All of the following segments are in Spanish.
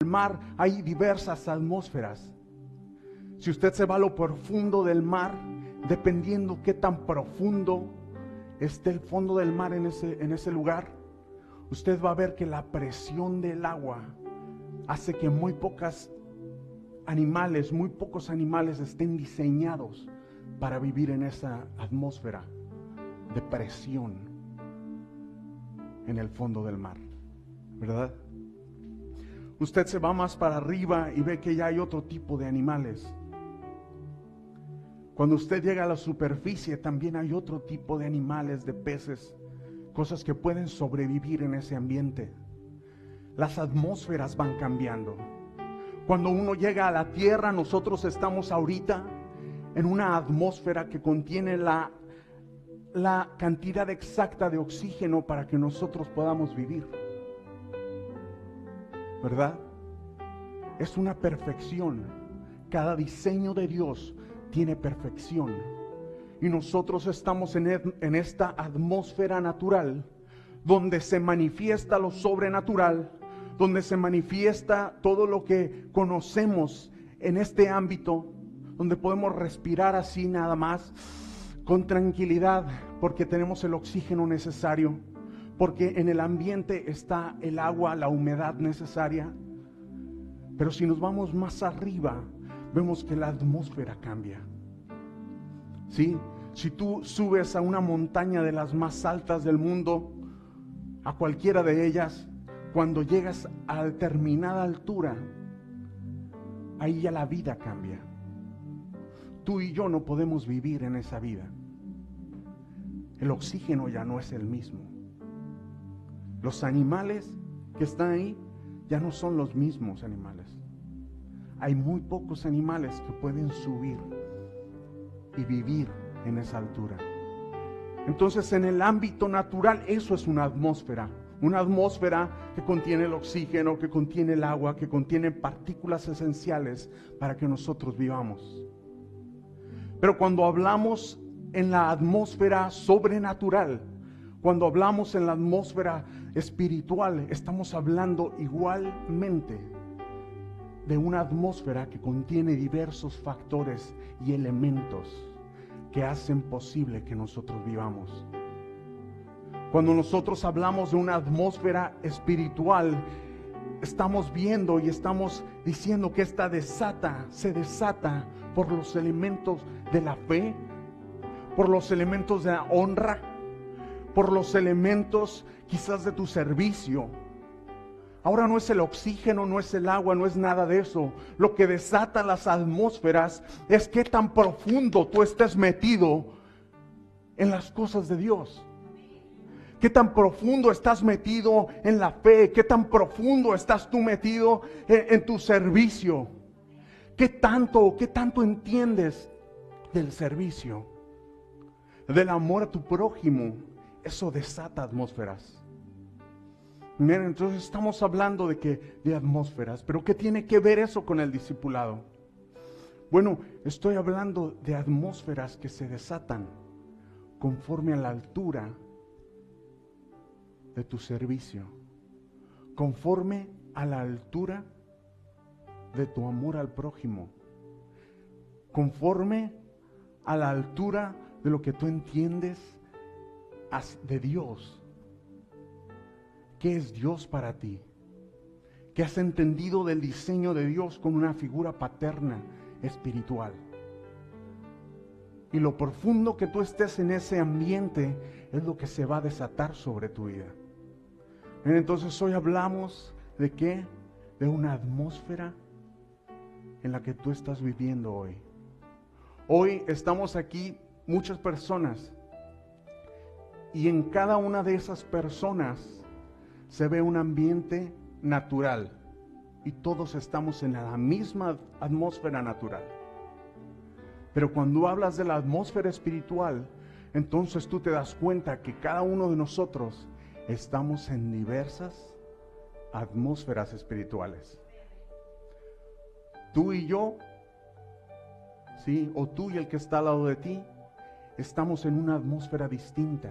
el mar hay diversas atmósferas. Si usted se va a lo profundo del mar, dependiendo qué tan profundo esté el fondo del mar en ese lugar, usted va a ver que la presión del agua hace que muy pocos animales estén diseñados para vivir en esa atmósfera de presión en el fondo del mar, ¿verdad? Usted se va más para arriba y ve que ya hay otro tipo de animales. Cuando usted llega a la superficie, también hay otro tipo de animales, de peces, cosas que pueden sobrevivir en ese ambiente. Las atmósferas van cambiando. Cuando uno llega a la tierra, nosotros estamos ahorita en una atmósfera que contiene la cantidad exacta de oxígeno para que nosotros podamos vivir, ¿verdad? Es una perfección. Cada diseño de Dios tiene perfección. Y nosotros estamos en esta atmósfera natural, donde se manifiesta lo sobrenatural, donde se manifiesta todo lo que conocemos en este ámbito, donde podemos respirar así nada más, con tranquilidad, porque tenemos el oxígeno necesario, porque en el ambiente está el agua, la humedad necesaria. Pero si nos vamos más arriba, vemos que la atmósfera cambia. ¿Sí? Si tú subes a una montaña de las más altas del mundo, a cualquiera de ellas, cuando llegas a determinada altura, ahí ya la vida cambia. Tú y yo no podemos vivir en esa vida. El oxígeno ya no es el mismo. Los animales que están ahí ya no son los mismos animales. Hay muy pocos animales que pueden subir y vivir en esa altura. Entonces, en el ámbito natural, eso es una atmósfera que contiene el oxígeno, que contiene el agua, que contiene partículas esenciales para que nosotros vivamos. Pero cuando hablamos en la atmósfera sobrenatural, cuando hablamos en la atmósfera espiritual, estamos hablando igualmente de una atmósfera que contiene diversos factores y elementos que hacen posible que nosotros vivamos. Cuando nosotros hablamos de una atmósfera espiritual, estamos viendo y estamos diciendo que esta se desata por los elementos de la fe, por los elementos de la honra, por los elementos quizás de tu servicio. Ahora no es el oxígeno, no es el agua, no es nada de eso. Lo que desata las atmósferas es qué tan profundo tú estés metido en las cosas de Dios. Qué tan profundo estás metido en la fe, qué tan profundo estás tú metido en tu servicio. Qué tanto entiendes del servicio, del amor a tu prójimo. Eso desata atmósferas. Miren, entonces estamos hablando de atmósferas, pero ¿qué tiene que ver eso con el discipulado? Bueno, estoy hablando de atmósferas que se desatan conforme a la altura de tu servicio, conforme a la altura de tu amor al prójimo, conforme a la altura de lo que tú entiendes de Dios. ¿Qué es Dios para ti? ¿Qué has entendido del diseño de Dios con una figura paterna espiritual? Y lo profundo que tú estés en ese ambiente es lo que se va a desatar sobre tu vida. Entonces hoy hablamos ¿de qué? De una atmósfera en la que tú estás viviendo hoy. Hoy estamos aquí muchas personas y en cada una de esas personas se ve un ambiente natural y todos estamos en la misma atmósfera natural. Pero cuando hablas de la atmósfera espiritual, entonces tú te das cuenta que cada uno de nosotros estamos en diversas atmósferas espirituales. Tú y yo, ¿sí? O tú y el que está al lado de ti, estamos en una atmósfera distinta.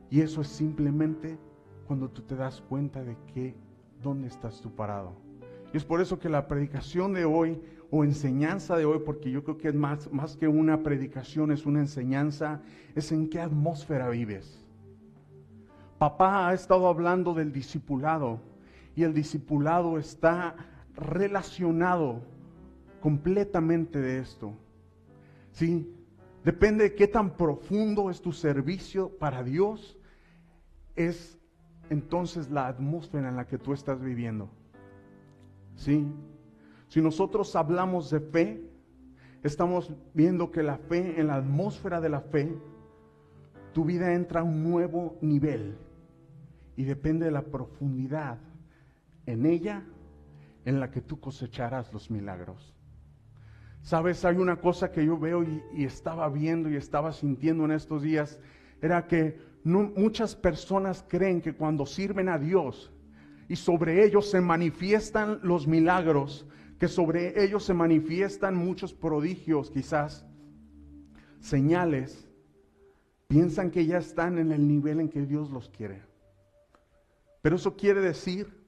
Y eso es simplemente cuando tú te das cuenta de dónde estás tú parado. Y es por eso que la predicación de hoy, o enseñanza de hoy, porque yo creo que es más que una predicación, es una enseñanza, es en qué atmósfera vives. Papá ha estado hablando del discipulado, y el discipulado está relacionado completamente de esto. ¿Sí? Depende de qué tan profundo es tu servicio para Dios, es entonces la atmósfera en la que tú estás viviendo. ¿Sí? Si nosotros hablamos de fe, estamos viendo que la fe, en la atmósfera de la fe, tu vida entra a un nuevo nivel. Y depende de la profundidad en ella, en la que tú cosecharás los milagros. Sabes, hay una cosa que yo veo y estaba viendo y estaba sintiendo en estos días, era que muchas personas creen que cuando sirven a Dios y sobre ellos se manifiestan los milagros, que sobre ellos se manifiestan muchos prodigios, quizás señales, piensan que ya están en el nivel en que Dios los quiere. Pero eso quiere decir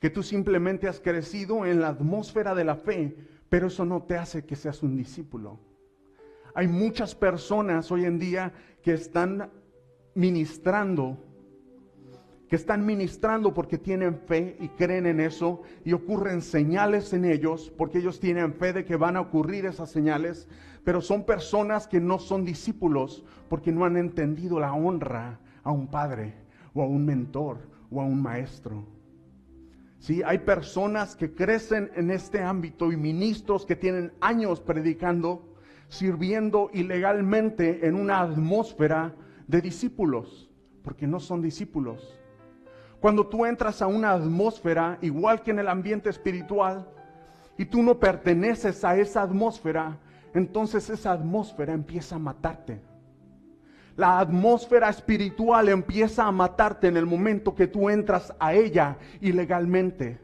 que tú simplemente has crecido en la atmósfera de la fe, pero eso no te hace que seas un discípulo. Hay muchas personas hoy en día que están ministrando porque tienen fe y creen en eso, y ocurren señales en ellos porque ellos tienen fe de que van a ocurrir esas señales, pero son personas que no son discípulos porque no han entendido la honra a un padre o a un mentor o a un maestro. Sí, hay personas que crecen en este ámbito y ministros que tienen años predicando, sirviendo ilegalmente en una atmósfera de discípulos, porque no son discípulos. Cuando tú entras a una atmósfera, igual que en el ambiente espiritual, y tú no perteneces a esa atmósfera, entonces esa atmósfera empieza a matarte. La atmósfera espiritual empieza a matarte en el momento que tú entras a ella ilegalmente.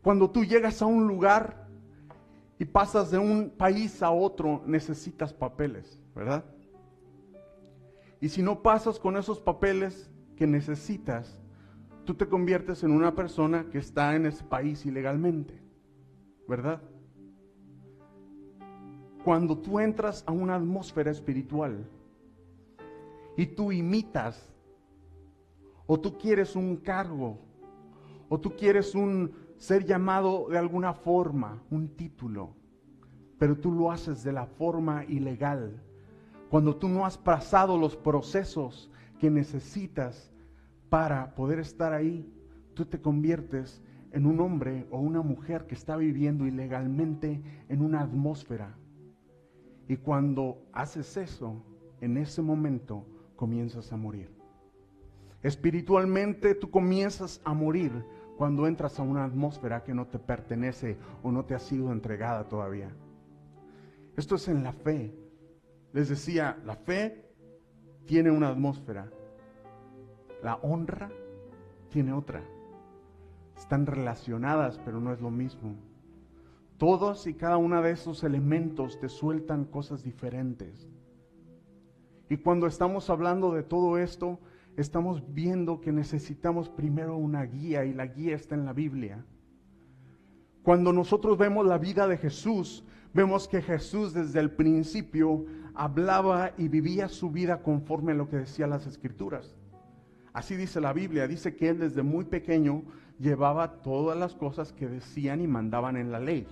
Cuando tú llegas a un lugar y pasas de un país a otro, necesitas papeles, ¿verdad? Y si no pasas con esos papeles que necesitas, tú te conviertes en una persona que está en ese país ilegalmente, ¿verdad? Cuando tú entras a una atmósfera espiritual y tú imitas, o tú quieres un cargo, o tú quieres ser llamado de alguna forma, un título, pero tú lo haces de la forma ilegal, cuando tú no has pasado los procesos que necesitas para poder estar ahí, tú te conviertes en un hombre o una mujer que está viviendo ilegalmente en una atmósfera. Y cuando haces eso, en ese momento comienzas a morir. Espiritualmente tú comienzas a morir cuando entras a una atmósfera que no te pertenece o no te ha sido entregada todavía. Esto es en la fe. Les decía, la fe tiene una atmósfera. La honra tiene otra. Están relacionadas, pero no es lo mismo. Todos y cada uno de esos elementos te sueltan cosas diferentes. Y cuando estamos hablando de todo esto, estamos viendo que necesitamos primero una guía, y la guía está en la Biblia. Cuando nosotros vemos la vida de Jesús, vemos que Jesús desde el principio hablaba y vivía su vida conforme a lo que decían las Escrituras. Así dice la Biblia, dice que él desde muy pequeño llevaba todas las cosas que decían y mandaban en la ley.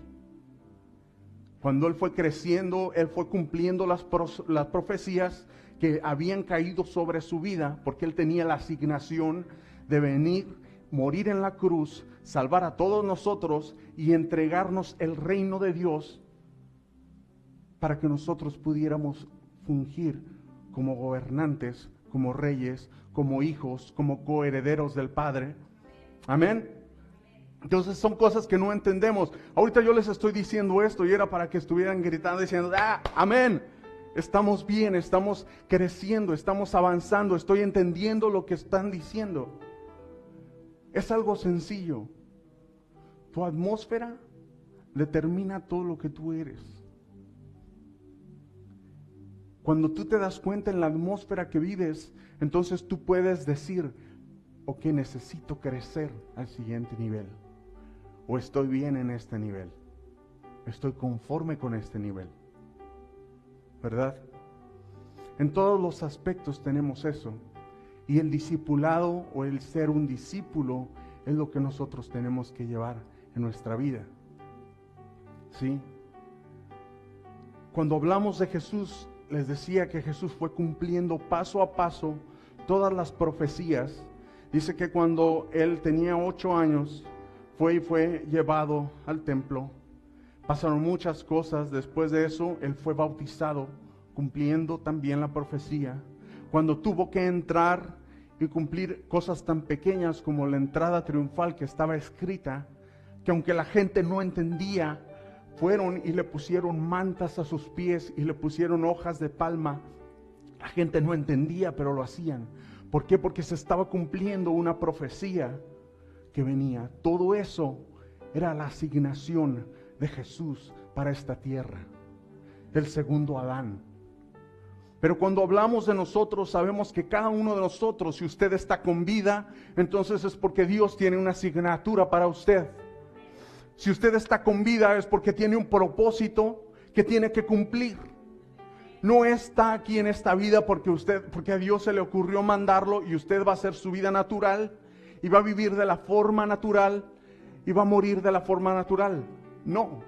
Cuando él fue creciendo, él fue cumpliendo las profecías que habían caído sobre su vida, porque él tenía la asignación de venir, morir en la cruz, salvar a todos nosotros y entregarnos el reino de Dios para que nosotros pudiéramos fungir como gobernantes, como reyes, como hijos, como coherederos del Padre. Amén. Entonces son cosas que no entendemos. Ahorita yo les estoy diciendo esto y era para que estuvieran gritando diciendo, amén. Estamos bien, estamos creciendo, estamos avanzando, estoy entendiendo lo que están diciendo. Es algo sencillo. Tu atmósfera determina todo lo que tú eres. Cuando tú te das cuenta en la atmósfera que vives, entonces tú puedes decir, ok, necesito crecer al siguiente nivel. o estoy bien en este nivel, estoy conforme con este nivel, ¿verdad? En todos los aspectos tenemos eso. Y el discipulado o el ser un discípulo es lo que nosotros tenemos que llevar en nuestra vida. ¿Sí? Cuando hablamos de Jesús, les decía que Jesús fue cumpliendo paso a paso todas las profecías. Dice que cuando él tenía 8 años, fue llevado al templo. Pasaron muchas cosas. Después de eso, él fue bautizado, cumpliendo también la profecía. Cuando tuvo que entrar y cumplir cosas tan pequeñas como la entrada triunfal que estaba escrita, que aunque la gente no entendía, fueron y le pusieron mantas a sus pies y le pusieron hojas de palma. La gente no entendía, pero lo hacían. ¿Por qué? Porque se estaba cumpliendo una profecía que venía. Todo eso era la asignación de Jesús para esta tierra, el segundo Adán. Pero cuando hablamos de nosotros, sabemos que cada uno de nosotros, si usted está con vida, entonces es porque Dios tiene una asignatura para usted. Si usted está con vida es porque tiene un propósito que tiene que cumplir. No está aquí en esta vida porque a Dios se le ocurrió mandarlo y usted va a hacer su vida natural y va a vivir de la forma natural y va a morir de la forma natural. No.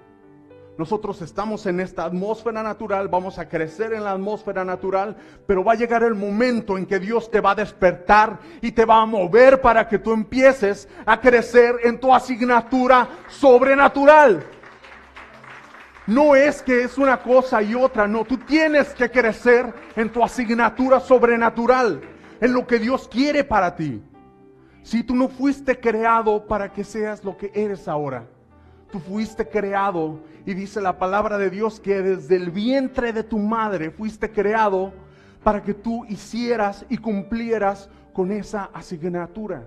Nosotros estamos en esta atmósfera natural, vamos a crecer en la atmósfera natural, pero va a llegar el momento en que Dios te va a despertar y te va a mover para que tú empieces a crecer en tu asignatura sobrenatural. No es que es una cosa y otra, no, tú tienes que crecer en tu asignatura sobrenatural, en lo que Dios quiere para ti. Si tú no fuiste creado para que seas lo que eres ahora. Tú fuiste creado, y dice la palabra de Dios que desde el vientre de tu madre fuiste creado para que tú hicieras y cumplieras con esa asignatura.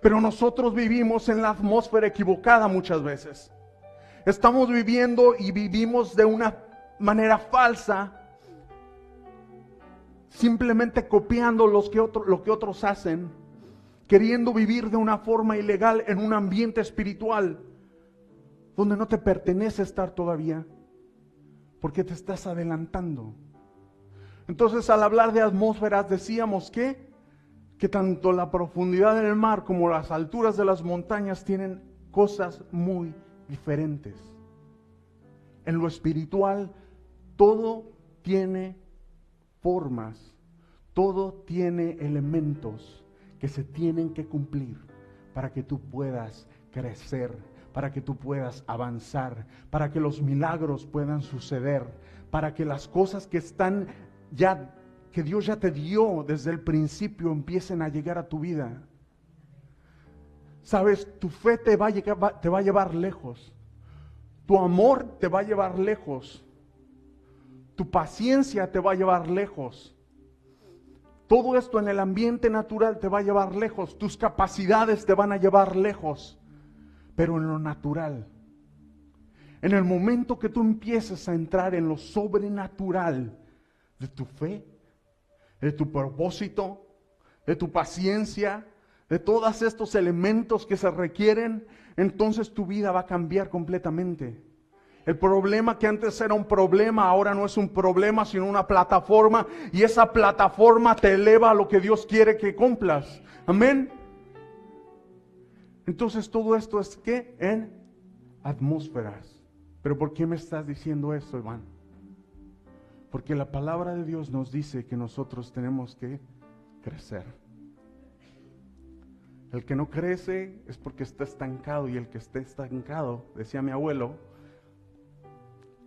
Pero nosotros vivimos en la atmósfera equivocada muchas veces. Estamos viviendo y vivimos de una manera falsa, simplemente copiando lo que otros hacen, queriendo vivir de una forma ilegal en un ambiente espiritual donde no te pertenece estar todavía, porque te estás adelantando. Entonces, al hablar de atmósferas, decíamos que tanto la profundidad del mar como las alturas de las montañas tienen cosas muy diferentes. En lo espiritual, todo tiene formas, todo tiene elementos que se tienen que cumplir para que tú puedas crecer, para que tú puedas avanzar, para que los milagros puedan suceder, para que las cosas que están ya, que Dios ya te dio desde el principio, empiecen a llegar a tu vida. Sabes, tu fe te va a llevar lejos, tu amor te va a llevar lejos, tu paciencia te va a llevar lejos. Todo esto en el ambiente natural te va a llevar lejos, tus capacidades te van a llevar lejos. Pero en lo natural, en el momento que tú empieces a entrar en lo sobrenatural de tu fe, de tu propósito, de tu paciencia, de todos estos elementos que se requieren, entonces tu vida va a cambiar completamente. El problema que antes era un problema, ahora no es un problema, sino una plataforma, y esa plataforma te eleva a lo que Dios quiere que cumplas. Amén. Entonces todo esto es ¿qué? En atmósferas. ¿Pero por qué me estás diciendo esto, Iván? Porque la palabra de Dios nos dice que nosotros tenemos que crecer. El que no crece es porque está estancado, y el que está estancado, decía mi abuelo,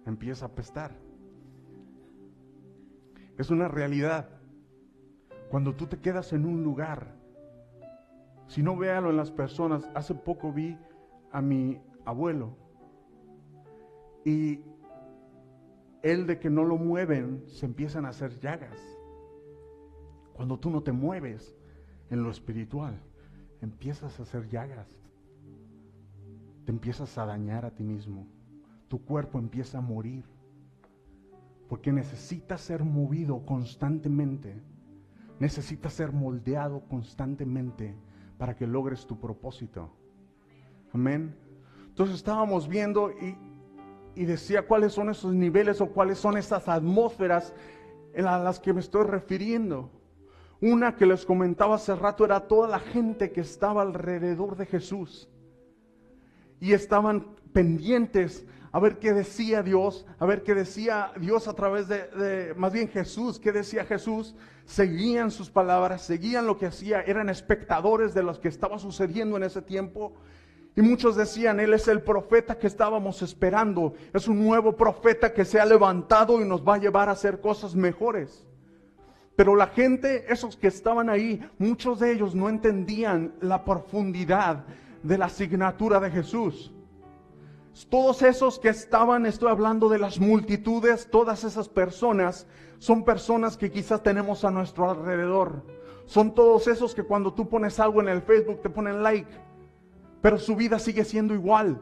empieza a apestar. Es una realidad. Cuando tú te quedas en un lugar, si no, véalo en las personas. Hace poco vi a mi abuelo y él, de que no lo mueven, se empiezan a hacer llagas. Cuando tú no te mueves en lo espiritual, empiezas a hacer llagas. Te empiezas a dañar a ti mismo. Tu cuerpo empieza a morir. Porque necesitas ser movido constantemente. Necesitas ser moldeado constantemente para que logres tu propósito. Amén. Entonces estábamos viendo y decía cuáles son esos niveles o cuáles son esas atmósferas a las que me estoy refiriendo. Una que les comentaba hace rato era toda la gente que estaba alrededor de Jesús. Y estaban pendientes a ver qué decía Dios, a ver qué decía Dios a través más bien Jesús, qué decía Jesús. Seguían sus palabras, seguían lo que hacía, eran espectadores de lo que estaba sucediendo en ese tiempo. Y muchos decían, Él es el profeta que estábamos esperando, es un nuevo profeta que se ha levantado y nos va a llevar a hacer cosas mejores. Pero la gente, esos que estaban ahí, muchos de ellos no entendían la profundidad de la asignatura de Jesús. Todos esos que estaban, estoy hablando de las multitudes, todas esas personas, son personas que quizás tenemos a nuestro alrededor. Son todos esos que cuando tú pones algo en el Facebook te ponen like, pero su vida sigue siendo igual.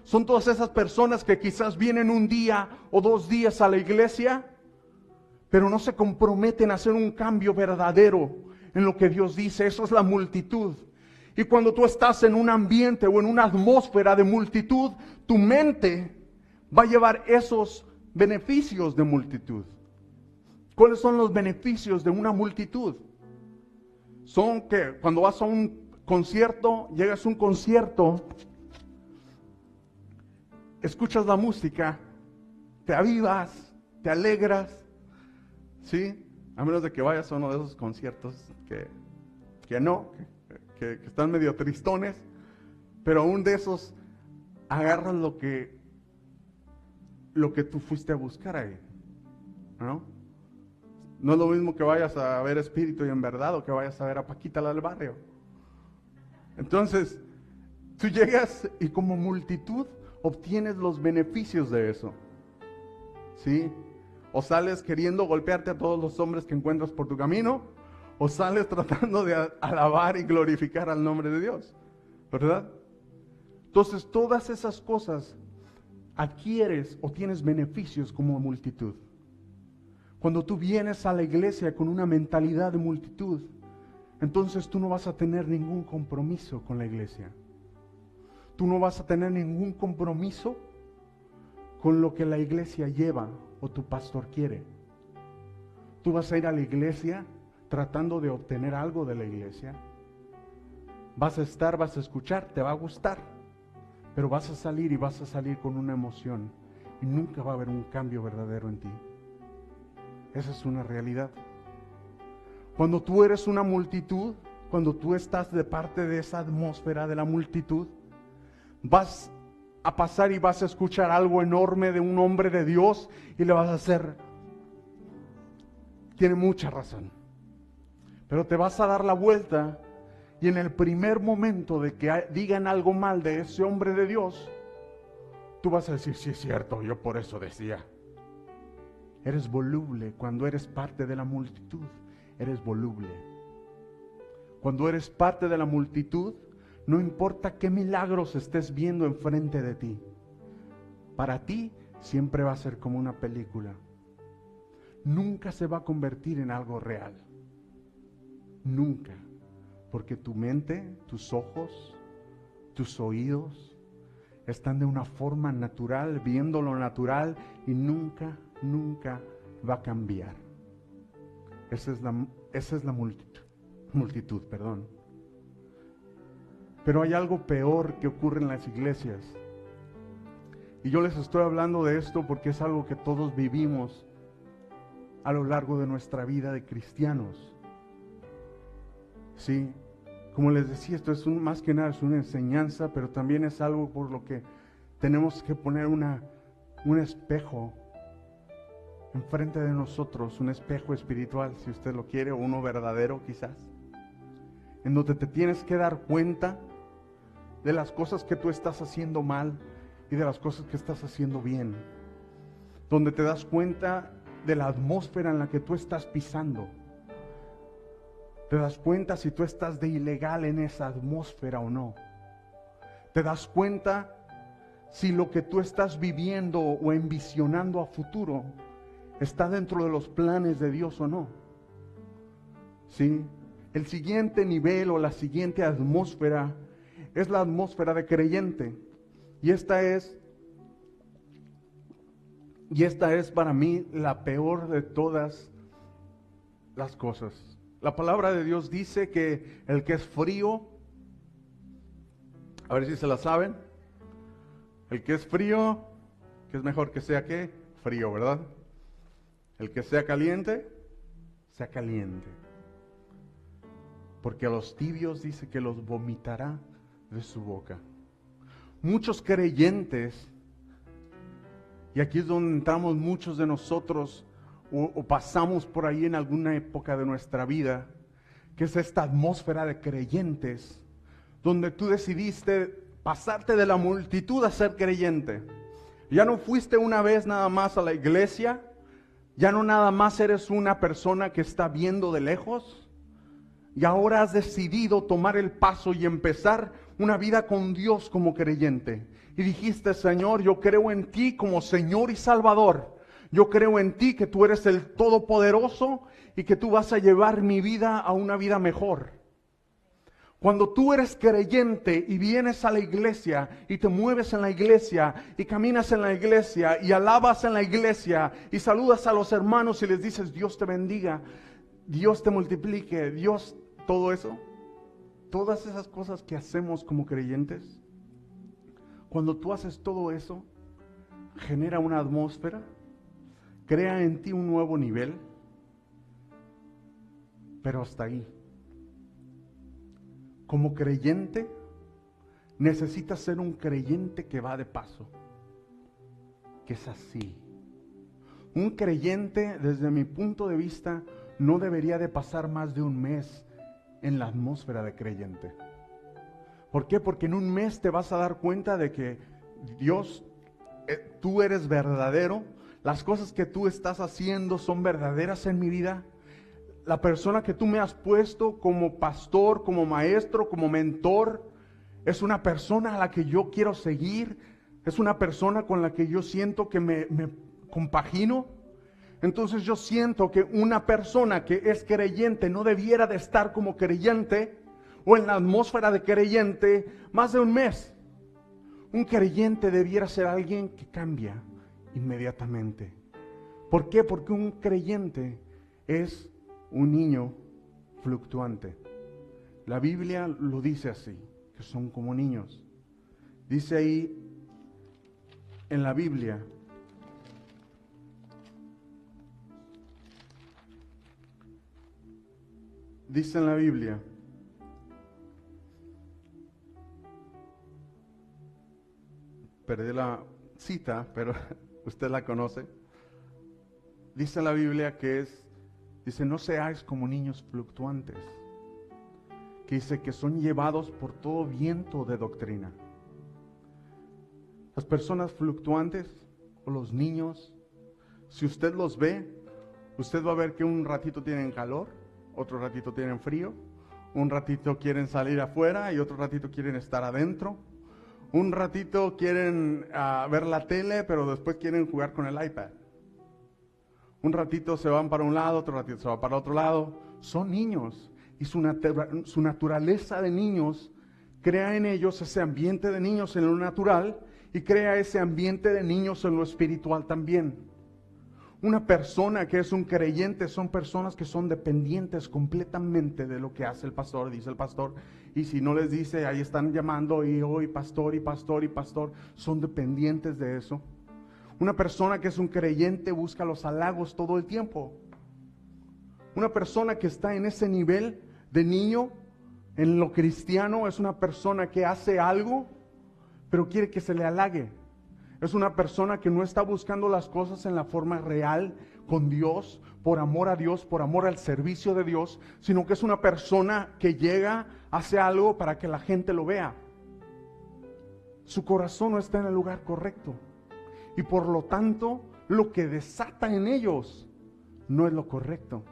Son todas esas personas que quizás vienen un día o 2 días a la iglesia, pero no se comprometen a hacer un cambio verdadero en lo que Dios dice. Eso es la multitud. Y cuando tú estás en un ambiente o en una atmósfera de multitud, tu mente va a llevar esos beneficios de multitud. ¿Cuáles son los beneficios de una multitud? Son que cuando vas a un concierto, llegas a un concierto, escuchas la música, te avivas, te alegras, ¿sí? A menos de que vayas a uno de esos conciertos que están medio tristones, pero aún de esos agarras lo que tú fuiste a buscar ahí, ¿no? No es lo mismo que vayas a ver Espíritu y en Verdad o que vayas a ver a Paquita la del barrio. Entonces, tú llegas y como multitud obtienes los beneficios de eso, ¿sí? O sales queriendo golpearte a todos los hombres que encuentras por tu camino, o sales tratando de alabar y glorificar al nombre de Dios, ¿verdad? Entonces, todas esas cosas adquieres o tienes beneficios como multitud. Cuando tú vienes a la iglesia con una mentalidad de multitud, entonces tú no vas a tener ningún compromiso con la iglesia. Tú no vas a tener ningún compromiso con lo que la iglesia lleva o tu pastor quiere. Tú vas a ir a la iglesia tratando de obtener algo de la iglesia. Vas a escuchar, te va a gustar, pero vas a salir y vas a salir con una emoción y nunca va a haber un cambio verdadero en ti. Esa es una realidad. Cuando tú eres una multitud, cuando tú estás de parte de esa atmósfera de la multitud, vas a pasar y vas a escuchar algo enorme de un hombre de Dios y le vas a hacer, tiene mucha razón. Pero te vas a dar la vuelta y en el primer momento de que digan algo mal de ese hombre de Dios, tú vas a decir, sí es cierto, yo por eso decía. Eres voluble cuando eres parte de la multitud, eres voluble. Cuando eres parte de la multitud, no importa qué milagros estés viendo enfrente de ti, para ti siempre va a ser como una película. Nunca se va a convertir en algo real. Nunca. Porque tu mente, tus ojos, tus oídos están de una forma natural, viendo lo natural y nunca va a cambiar. Esa es la multitud, perdón. Pero hay algo peor que ocurre en las iglesias. Y yo les estoy hablando de esto porque es algo que todos vivimos a lo largo de nuestra vida de cristianos. Sí, como les decía, esto es más que nada es una enseñanza, pero también es algo por lo que tenemos que poner un espejo enfrente de nosotros, un espejo espiritual, si usted lo quiere, o uno verdadero quizás, en donde te tienes que dar cuenta de las cosas que tú estás haciendo mal y de las cosas que estás haciendo bien, donde te das cuenta de la atmósfera en la que tú estás pisando. Te das cuenta si tú estás de ilegal en esa atmósfera o no. Te das cuenta si lo que tú estás viviendo o envisionando a futuro está dentro de los planes de Dios o no. ¿Sí? El siguiente nivel o la siguiente atmósfera es la atmósfera de creyente. Y esta es para mí la peor de todas las cosas. La palabra de Dios dice que el que es frío, a ver si se la saben, el que es frío, que es mejor que sea ¿qué? Frío, ¿verdad? El que sea caliente, sea caliente. Porque a los tibios dice que los vomitará de su boca. Muchos creyentes, y aquí es donde entramos muchos de nosotros, o pasamos por ahí en alguna época de nuestra vida, que es esta atmósfera de creyentes, donde tú decidiste pasarte de la multitud a ser creyente. Ya no fuiste una vez nada más a la iglesia, ya no nada más eres una persona que está viendo de lejos, y ahora has decidido tomar el paso y empezar una vida con Dios como creyente. Y dijiste, Señor, yo creo en ti como Señor y Salvador. Yo creo en ti que tú eres el Todopoderoso y que tú vas a llevar mi vida a una vida mejor. Cuando tú eres creyente y vienes a la iglesia y te mueves en la iglesia y caminas en la iglesia y alabas en la iglesia y saludas a los hermanos y les dices, Dios te bendiga, Dios te multiplique, Dios, todo eso, todas esas cosas que hacemos como creyentes, cuando tú haces todo eso, genera una atmósfera, crea en ti un nuevo nivel, pero hasta ahí. Como creyente, necesitas ser un creyente que va de paso, que es así. Un creyente, desde mi punto de vista, no debería de pasar más de un mes en la atmósfera de creyente. ¿Por qué? Porque en un mes te vas a dar cuenta de que Dios, tú eres verdadero, las cosas que tú estás haciendo son verdaderas en mi vida. La persona que tú me has puesto como pastor, como maestro, como mentor, es una persona a la que yo quiero seguir, es una persona con la que yo siento que me compagino. Entonces yo siento que una persona que es creyente no debiera de estar como creyente o en la atmósfera de creyente más de un mes. Un creyente debiera ser alguien que cambia inmediatamente. ¿Por qué? Porque un creyente es un niño fluctuante. La Biblia lo dice así, que son como niños. Dice ahí en la Biblia, dice en la Biblia, perdí la cita, pero usted la conoce. Dice en la Biblia que dice, no seáis como niños fluctuantes, que dice que son llevados por todo viento de doctrina. Las personas fluctuantes o los niños, si usted los ve, usted va a ver que un ratito tienen calor, otro ratito tienen frío, un ratito quieren salir afuera y otro ratito quieren estar adentro. Un ratito quieren ver la tele, pero después quieren jugar con el iPad. Un ratito se van para un lado, otro ratito se va para otro lado. Son niños y su naturaleza de niños crea en ellos ese ambiente de niños en lo natural y crea ese ambiente de niños en lo espiritual también. Una persona que es un creyente son personas que son dependientes completamente de lo que hace el pastor, dice el pastor. Y si no les dice, ahí están llamando y hoy pastor y pastor y pastor, son dependientes de eso. Una persona que es un creyente busca los halagos todo el tiempo. Una persona que está en ese nivel de niño, en lo cristiano, es una persona que hace algo, pero quiere que se le halague. Es una persona que no está buscando las cosas en la forma real con Dios, por amor a Dios, por amor al servicio de Dios, sino que es una persona que llega, hace algo para que la gente lo vea. Su corazón no está en el lugar correcto. Y por lo tanto, lo que desata en ellos no es lo correcto.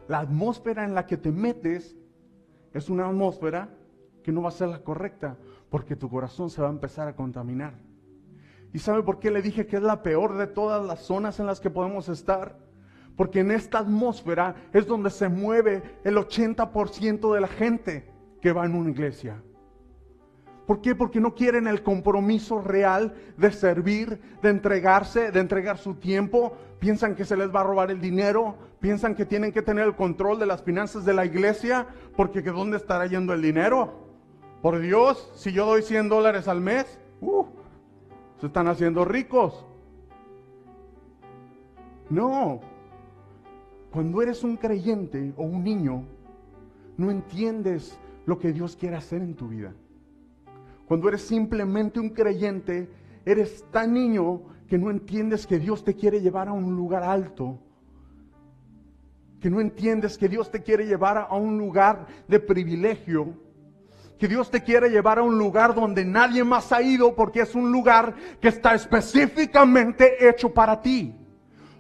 La atmósfera en la que te metes es una atmósfera que no va a ser la correcta, porque tu corazón se va a empezar a contaminar. ¿Y sabe por qué le dije que es la peor de todas las zonas en las que podemos estar? Porque en esta atmósfera es donde se mueve el 80% de la gente que va en una iglesia. ¿Por qué? Porque no quieren el compromiso real de servir, de entregarse, de entregar su tiempo. Piensan que se les va a robar el dinero, piensan que tienen que tener el control de las finanzas de la iglesia, porque ¿de dónde estará yendo el dinero? Por Dios, si yo doy $100 al mes, se están haciendo ricos. No, cuando eres un creyente o un niño, no entiendes lo que Dios quiere hacer en tu vida. Cuando eres simplemente un creyente, eres tan niño que no entiendes que Dios te quiere llevar a un lugar alto. Que no entiendes que Dios te quiere llevar a un lugar de privilegio. Que Dios te quiere llevar a un lugar donde nadie más ha ido, porque es un lugar que está específicamente hecho para ti.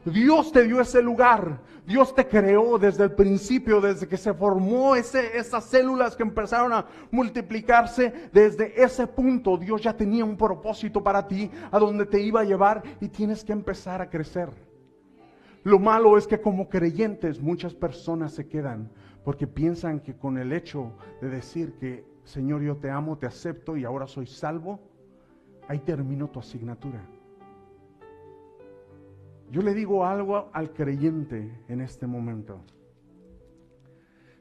Dios te dio ese lugar. Dios te creó desde el principio, desde que se formó esas células que empezaron a multiplicarse. Desde ese punto Dios ya tenía un propósito para ti, a donde te iba a llevar, y tienes que empezar a crecer. Lo malo es que como creyentes muchas personas se quedan porque piensan que con el hecho de decir que Señor, yo te amo, te acepto y ahora soy salvo, ahí terminó tu asignatura. Yo le digo algo al creyente en este momento.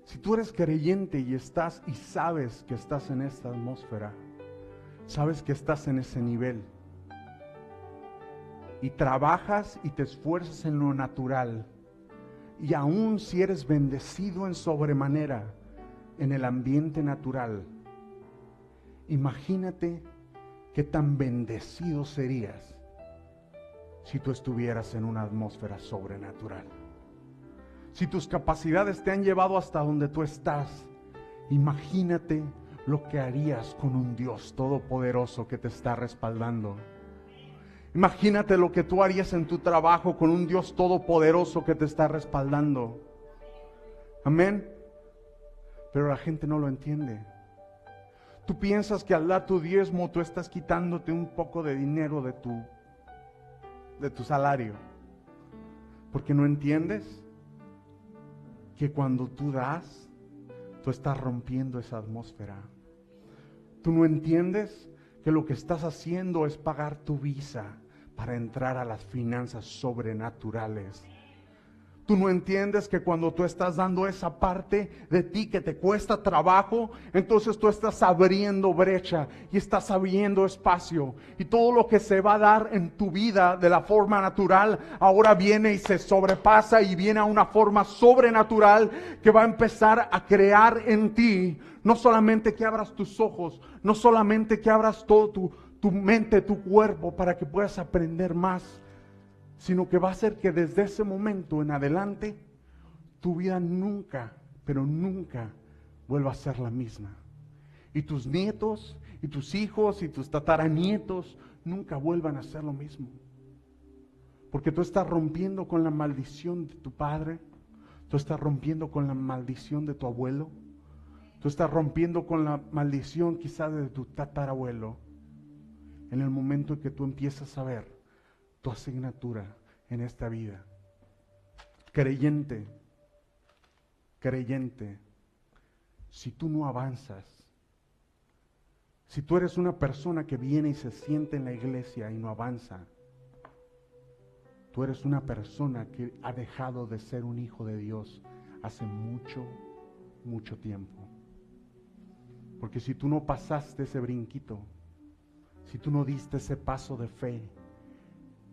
Si tú eres creyente y sabes que estás en esta atmósfera, sabes que estás en ese nivel, y trabajas y te esfuerzas en lo natural, y aún si eres bendecido en sobremanera en el ambiente natural, imagínate qué tan bendecido serías si tú estuvieras en una atmósfera sobrenatural. Si tus capacidades te han llevado hasta donde tú estás, imagínate lo que harías con un Dios todopoderoso que te está respaldando. Imagínate lo que tú harías en tu trabajo con un Dios todopoderoso que te está respaldando. Amén. Pero la gente no lo entiende. Tú piensas que al dar tu diezmo tú estás quitándote un poco de dinero de tu salario, porque no entiendes que cuando tú das, tú estás rompiendo esa atmósfera. Tú no entiendes que lo que estás haciendo es pagar tu visa para entrar a las finanzas sobrenaturales. Tú no entiendes que cuando tú estás dando esa parte de ti que te cuesta trabajo, entonces tú estás abriendo brecha y estás abriendo espacio. Y todo lo que se va a dar en tu vida de la forma natural, ahora viene y se sobrepasa y viene a una forma sobrenatural que va a empezar a crear en ti. No solamente que abras tus ojos, no solamente que abras todo tu mente, tu cuerpo, para que puedas aprender más, sino que va a hacer que desde ese momento en adelante tu vida nunca, pero nunca vuelva a ser la misma. Y tus nietos, y tus hijos, y tus tataranietos nunca vuelvan a ser lo mismo. Porque tú estás rompiendo con la maldición de tu padre, tú estás rompiendo con la maldición de tu abuelo, tú estás rompiendo con la maldición quizás de tu tatarabuelo. En el momento en que tú empiezas a ver tu asignatura en esta vida. Creyente, si tú no avanzas, si tú eres una persona que viene y se siente en la iglesia y no avanza, tú eres una persona que ha dejado de ser un hijo de Dios hace mucho, mucho tiempo. Porque si tú no pasaste ese brinquito, si tú no diste ese paso de fe,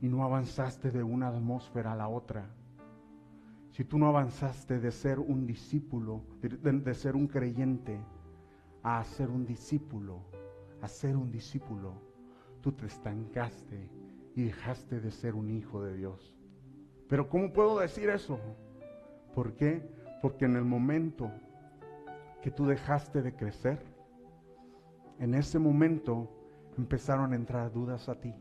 y no avanzaste de una atmósfera a la otra, si tú no avanzaste de ser un discípulo, de ser un creyente, a ser un discípulo, tú te estancaste y dejaste de ser un hijo de Dios. Pero ¿cómo puedo decir eso? ¿Por qué? Porque en el momento que tú dejaste de crecer, en ese momento empezaron a entrar dudas a ti.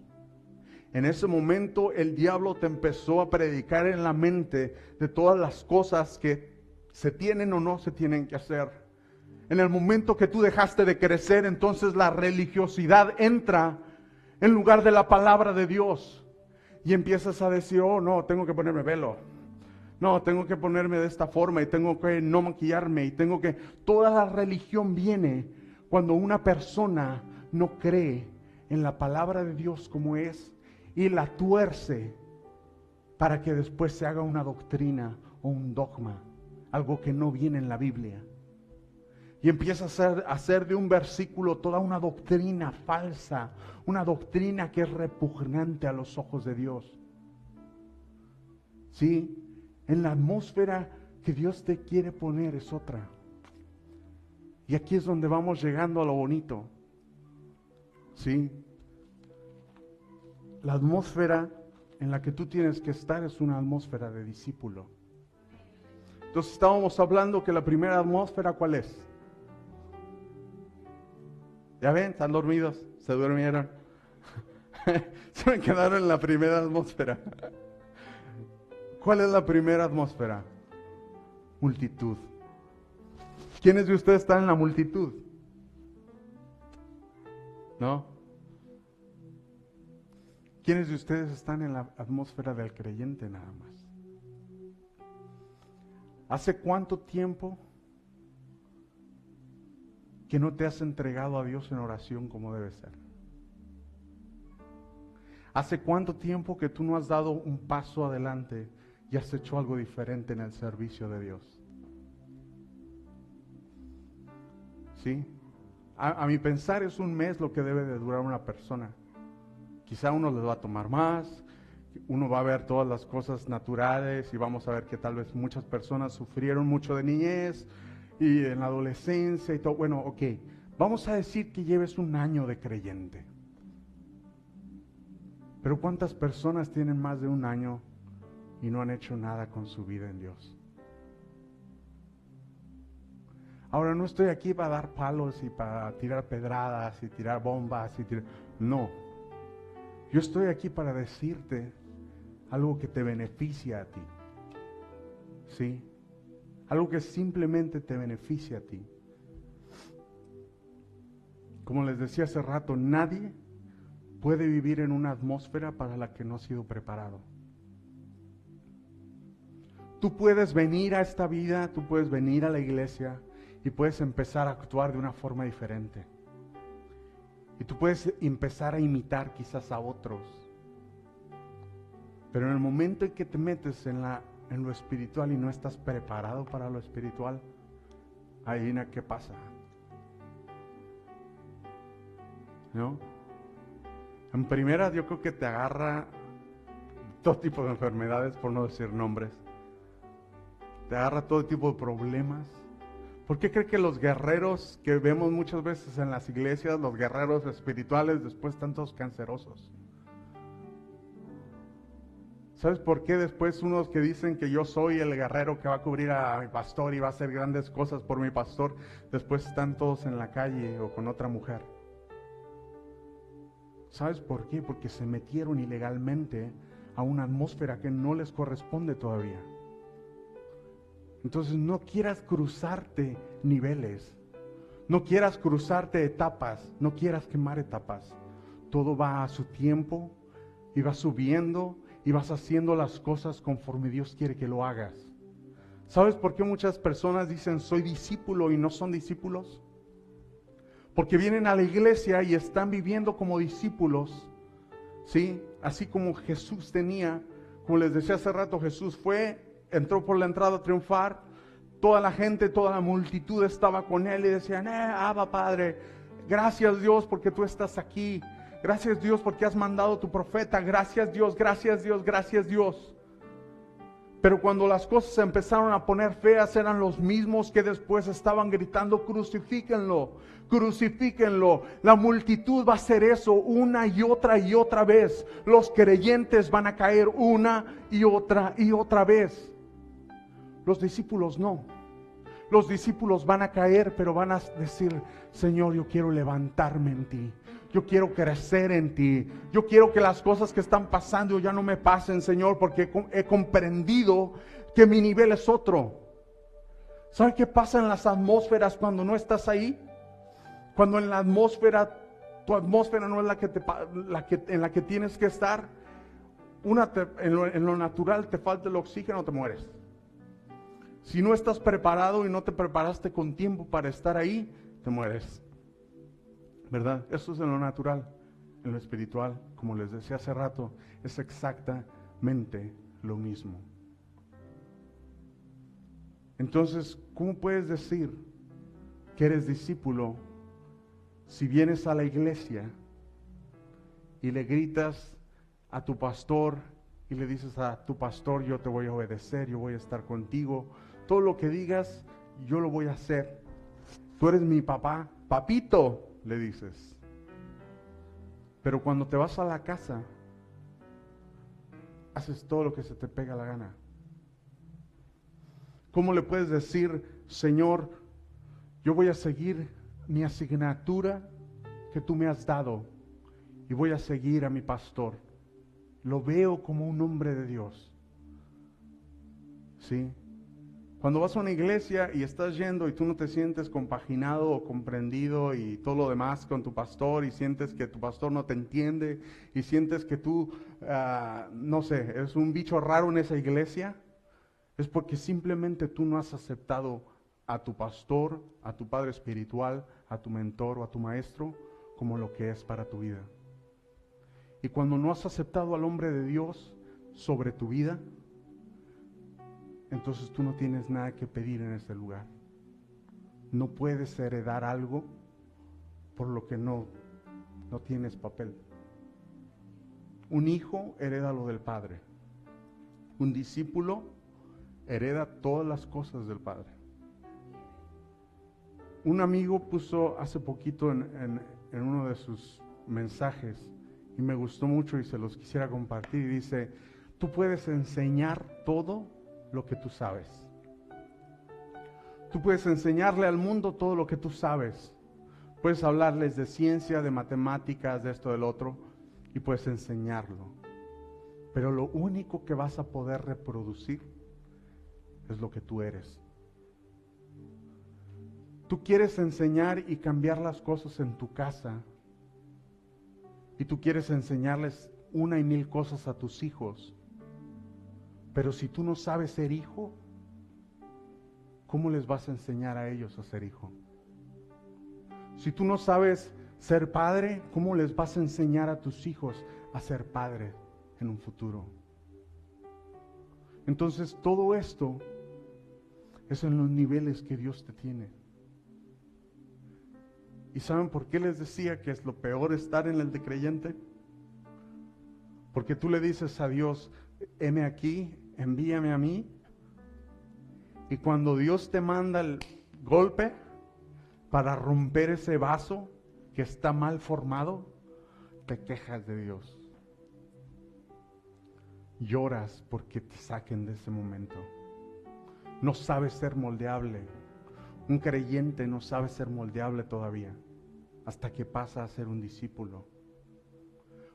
En ese momento el diablo te empezó a predicar en la mente de todas las cosas que se tienen o no se tienen que hacer. En el momento que tú dejaste de crecer, entonces la religiosidad entra en lugar de la palabra de Dios. Y empiezas a decir, oh no, tengo que ponerme velo. No, tengo que ponerme de esta forma y tengo que no maquillarme y tengo que... Toda la religión viene cuando una persona no cree en la palabra de Dios como es y la tuerce para que después se haga una doctrina o un dogma, algo que no viene en la Biblia. Y empieza a hacer de un versículo toda una doctrina falsa, una doctrina que es repugnante a los ojos de Dios. ¿Sí? En la atmósfera que Dios te quiere poner es otra. Y aquí es donde vamos llegando a lo bonito. ¿Sí? La atmósfera en la que tú tienes que estar es una atmósfera de discípulo. Entonces estábamos hablando que la primera atmósfera, ¿cuál es? ¿Ya ven? ¿Están dormidos? ¿Se durmieron? Se me quedaron en la primera atmósfera. ¿Cuál es la primera atmósfera? Multitud. ¿Quiénes de ustedes están en la multitud? ¿No? ¿Quiénes de ustedes están en la atmósfera del creyente nada más? ¿Hace cuánto tiempo que no te has entregado a Dios en oración como debe ser? ¿Hace cuánto tiempo que tú no has dado un paso adelante y has hecho algo diferente en el servicio de Dios? ¿Sí? A mi pensar es un mes lo que debe de durar una persona. Quizá uno les va a tomar más, uno va a ver todas las cosas naturales y vamos a ver que tal vez muchas personas sufrieron mucho de niñez y en la adolescencia y todo. Bueno, ok, vamos a decir que lleves un año de creyente. Pero ¿cuántas personas tienen más de un año y no han hecho nada con su vida en Dios? Ahora no estoy aquí para dar palos y para tirar pedradas y tirar bombas no. Yo estoy aquí para decirte algo que te beneficia a ti. ¿Sí? Algo que simplemente te beneficia a ti. Como les decía hace rato, nadie puede vivir en una atmósfera para la que no ha sido preparado. Tú puedes venir a esta vida, tú puedes venir a la iglesia y puedes empezar a actuar de una forma diferente. Y tú puedes empezar a imitar quizás a otros. Pero en el momento en que te metes en lo espiritual y no estás preparado para lo espiritual, ahí ¿qué pasa? ¿No? En primera yo creo que te agarra todo tipo de enfermedades, por no decir nombres. Te agarra todo tipo de problemas. ¿Por qué cree que los guerreros que vemos muchas veces en las iglesias, los guerreros espirituales, después están todos cancerosos? ¿Sabes por qué después unos que dicen que yo soy el guerrero que va a cubrir a mi pastor y va a hacer grandes cosas por mi pastor, después están todos en la calle o con otra mujer? ¿Sabes por qué? Porque se metieron ilegalmente a una atmósfera que no les corresponde todavía. Entonces no quieras cruzarte niveles, no quieras cruzarte etapas, no quieras quemar etapas. Todo va a su tiempo y vas subiendo y vas haciendo las cosas conforme Dios quiere que lo hagas. ¿Sabes por qué muchas personas dicen soy discípulo y no son discípulos? Porque vienen a la iglesia y están viviendo como discípulos, ¿sí? Así como Jesús tenía, como les decía hace rato, Jesús entró por la entrada a triunfar, toda la gente, toda la multitud estaba con él y decían, Abba Padre, gracias Dios porque tú estás aquí, gracias Dios porque has mandado tu profeta, gracias Dios, gracias Dios, gracias Dios. Pero cuando las cosas se empezaron a poner feas, eran los mismos que después estaban gritando, crucifíquenlo, crucifíquenlo. La multitud va a hacer eso una y otra vez. Los creyentes van a caer una y otra vez. Los discípulos no. Los discípulos van a caer, pero van a decir, Señor, yo quiero levantarme en ti. Yo quiero crecer en ti. Yo quiero que las cosas que están pasando ya no me pasen, Señor, porque he comprendido que mi nivel es otro. ¿Sabe qué pasa en las atmósferas cuando no estás ahí? Cuando en la atmósfera, tu atmósfera no es en la que tienes que estar. En lo natural te falta el oxígeno, te mueres. Si no estás preparado y no te preparaste con tiempo para estar ahí, te mueres. ¿verdad? Eso es en lo natural. En lo espiritual, como les decía hace rato, es exactamente lo mismo. Entonces, ¿cómo puedes decir que eres discípulo si vienes a la iglesia y le gritas a tu pastor y le dices a tu pastor, yo te voy a obedecer, yo voy a estar contigo, todo lo que digas, yo lo voy a hacer? Tú eres mi papá, papito, le dices. Pero cuando te vas a la casa, haces todo lo que se te pega la gana. ¿Cómo le puedes decir, Señor, yo voy a seguir mi asignatura que tú me has dado y voy a seguir a mi pastor? Lo veo como un hombre de Dios. ¿Sí? Cuando vas a una iglesia y estás yendo y tú no te sientes compaginado o comprendido y todo lo demás con tu pastor y sientes que tu pastor no te entiende y sientes que tú, no sé, eres un bicho raro en esa iglesia, es porque simplemente tú no has aceptado a tu pastor, a tu padre espiritual, a tu mentor o a tu maestro como lo que es para tu vida. Y cuando no has aceptado al hombre de Dios sobre tu vida, entonces tú no tienes nada que pedir en ese lugar. No puedes heredar algo por lo que no tienes papel. Un hijo hereda lo del padre. Un discípulo hereda todas las cosas del padre. Un amigo puso hace poquito en uno de sus mensajes, y me gustó mucho y se los quisiera compartir, y dice, tú puedes enseñar todo lo que tú sabes. Tú puedes enseñarle al mundo todo lo que tú sabes. Puedes hablarles de ciencia, de matemáticas, de esto, del otro, y puedes enseñarlo. Pero lo único que vas a poder reproducir es lo que tú eres. Tú quieres enseñar y cambiar las cosas en tu casa, y tú quieres enseñarles una y mil cosas a tus hijos. Pero si tú no sabes ser hijo, ¿cómo les vas a enseñar a ellos a ser hijo? Si tú no sabes ser padre, ¿cómo les vas a enseñar a tus hijos a ser padre en un futuro? Entonces todo esto es en los niveles que Dios te tiene. ¿Y saben por qué les decía que es lo peor estar en el de creyente? Porque tú le dices a Dios, heme aquí, envíame a mí. Y cuando Dios te manda el golpe para romper ese vaso que está mal formado, te quejas de Dios. Lloras porque te saquen de ese momento. No sabes ser moldeable. Un creyente no sabe ser moldeable todavía, hasta que pasa a ser un discípulo.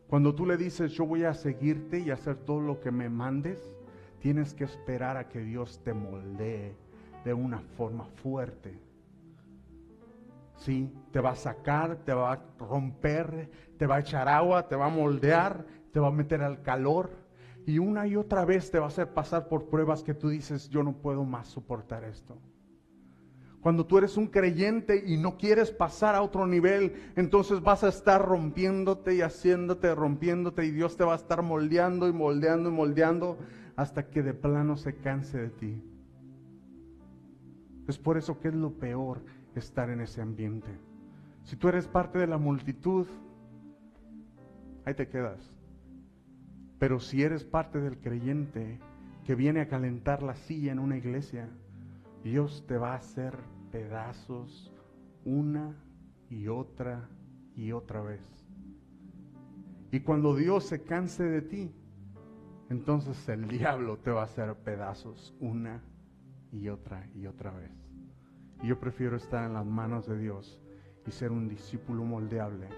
Cuando tú le dices, yo voy a seguirte y hacer todo lo que me mandes, tienes que esperar a que Dios te moldee de una forma fuerte. Sí, te va a sacar, te va a romper, te va a echar agua, te va a moldear, te va a meter al calor, y una y otra vez te va a hacer pasar por pruebas que tú dices, yo no puedo más soportar esto. Cuando tú eres un creyente y no quieres pasar a otro nivel, entonces vas a estar rompiéndote y haciéndote, rompiéndote, y Dios te va a estar moldeando y moldeando y moldeando hasta que de plano se canse de ti. Es por eso que es lo peor estar en ese ambiente. Si tú eres parte de la multitud, ahí te quedas. Pero si eres parte del creyente que viene a calentar la silla en una iglesia, Dios te va a hacer pedazos una y otra vez. Y cuando Dios se canse de ti, entonces el diablo te va a hacer pedazos una y otra vez. Y yo prefiero estar en las manos de Dios y ser un discípulo moldeable,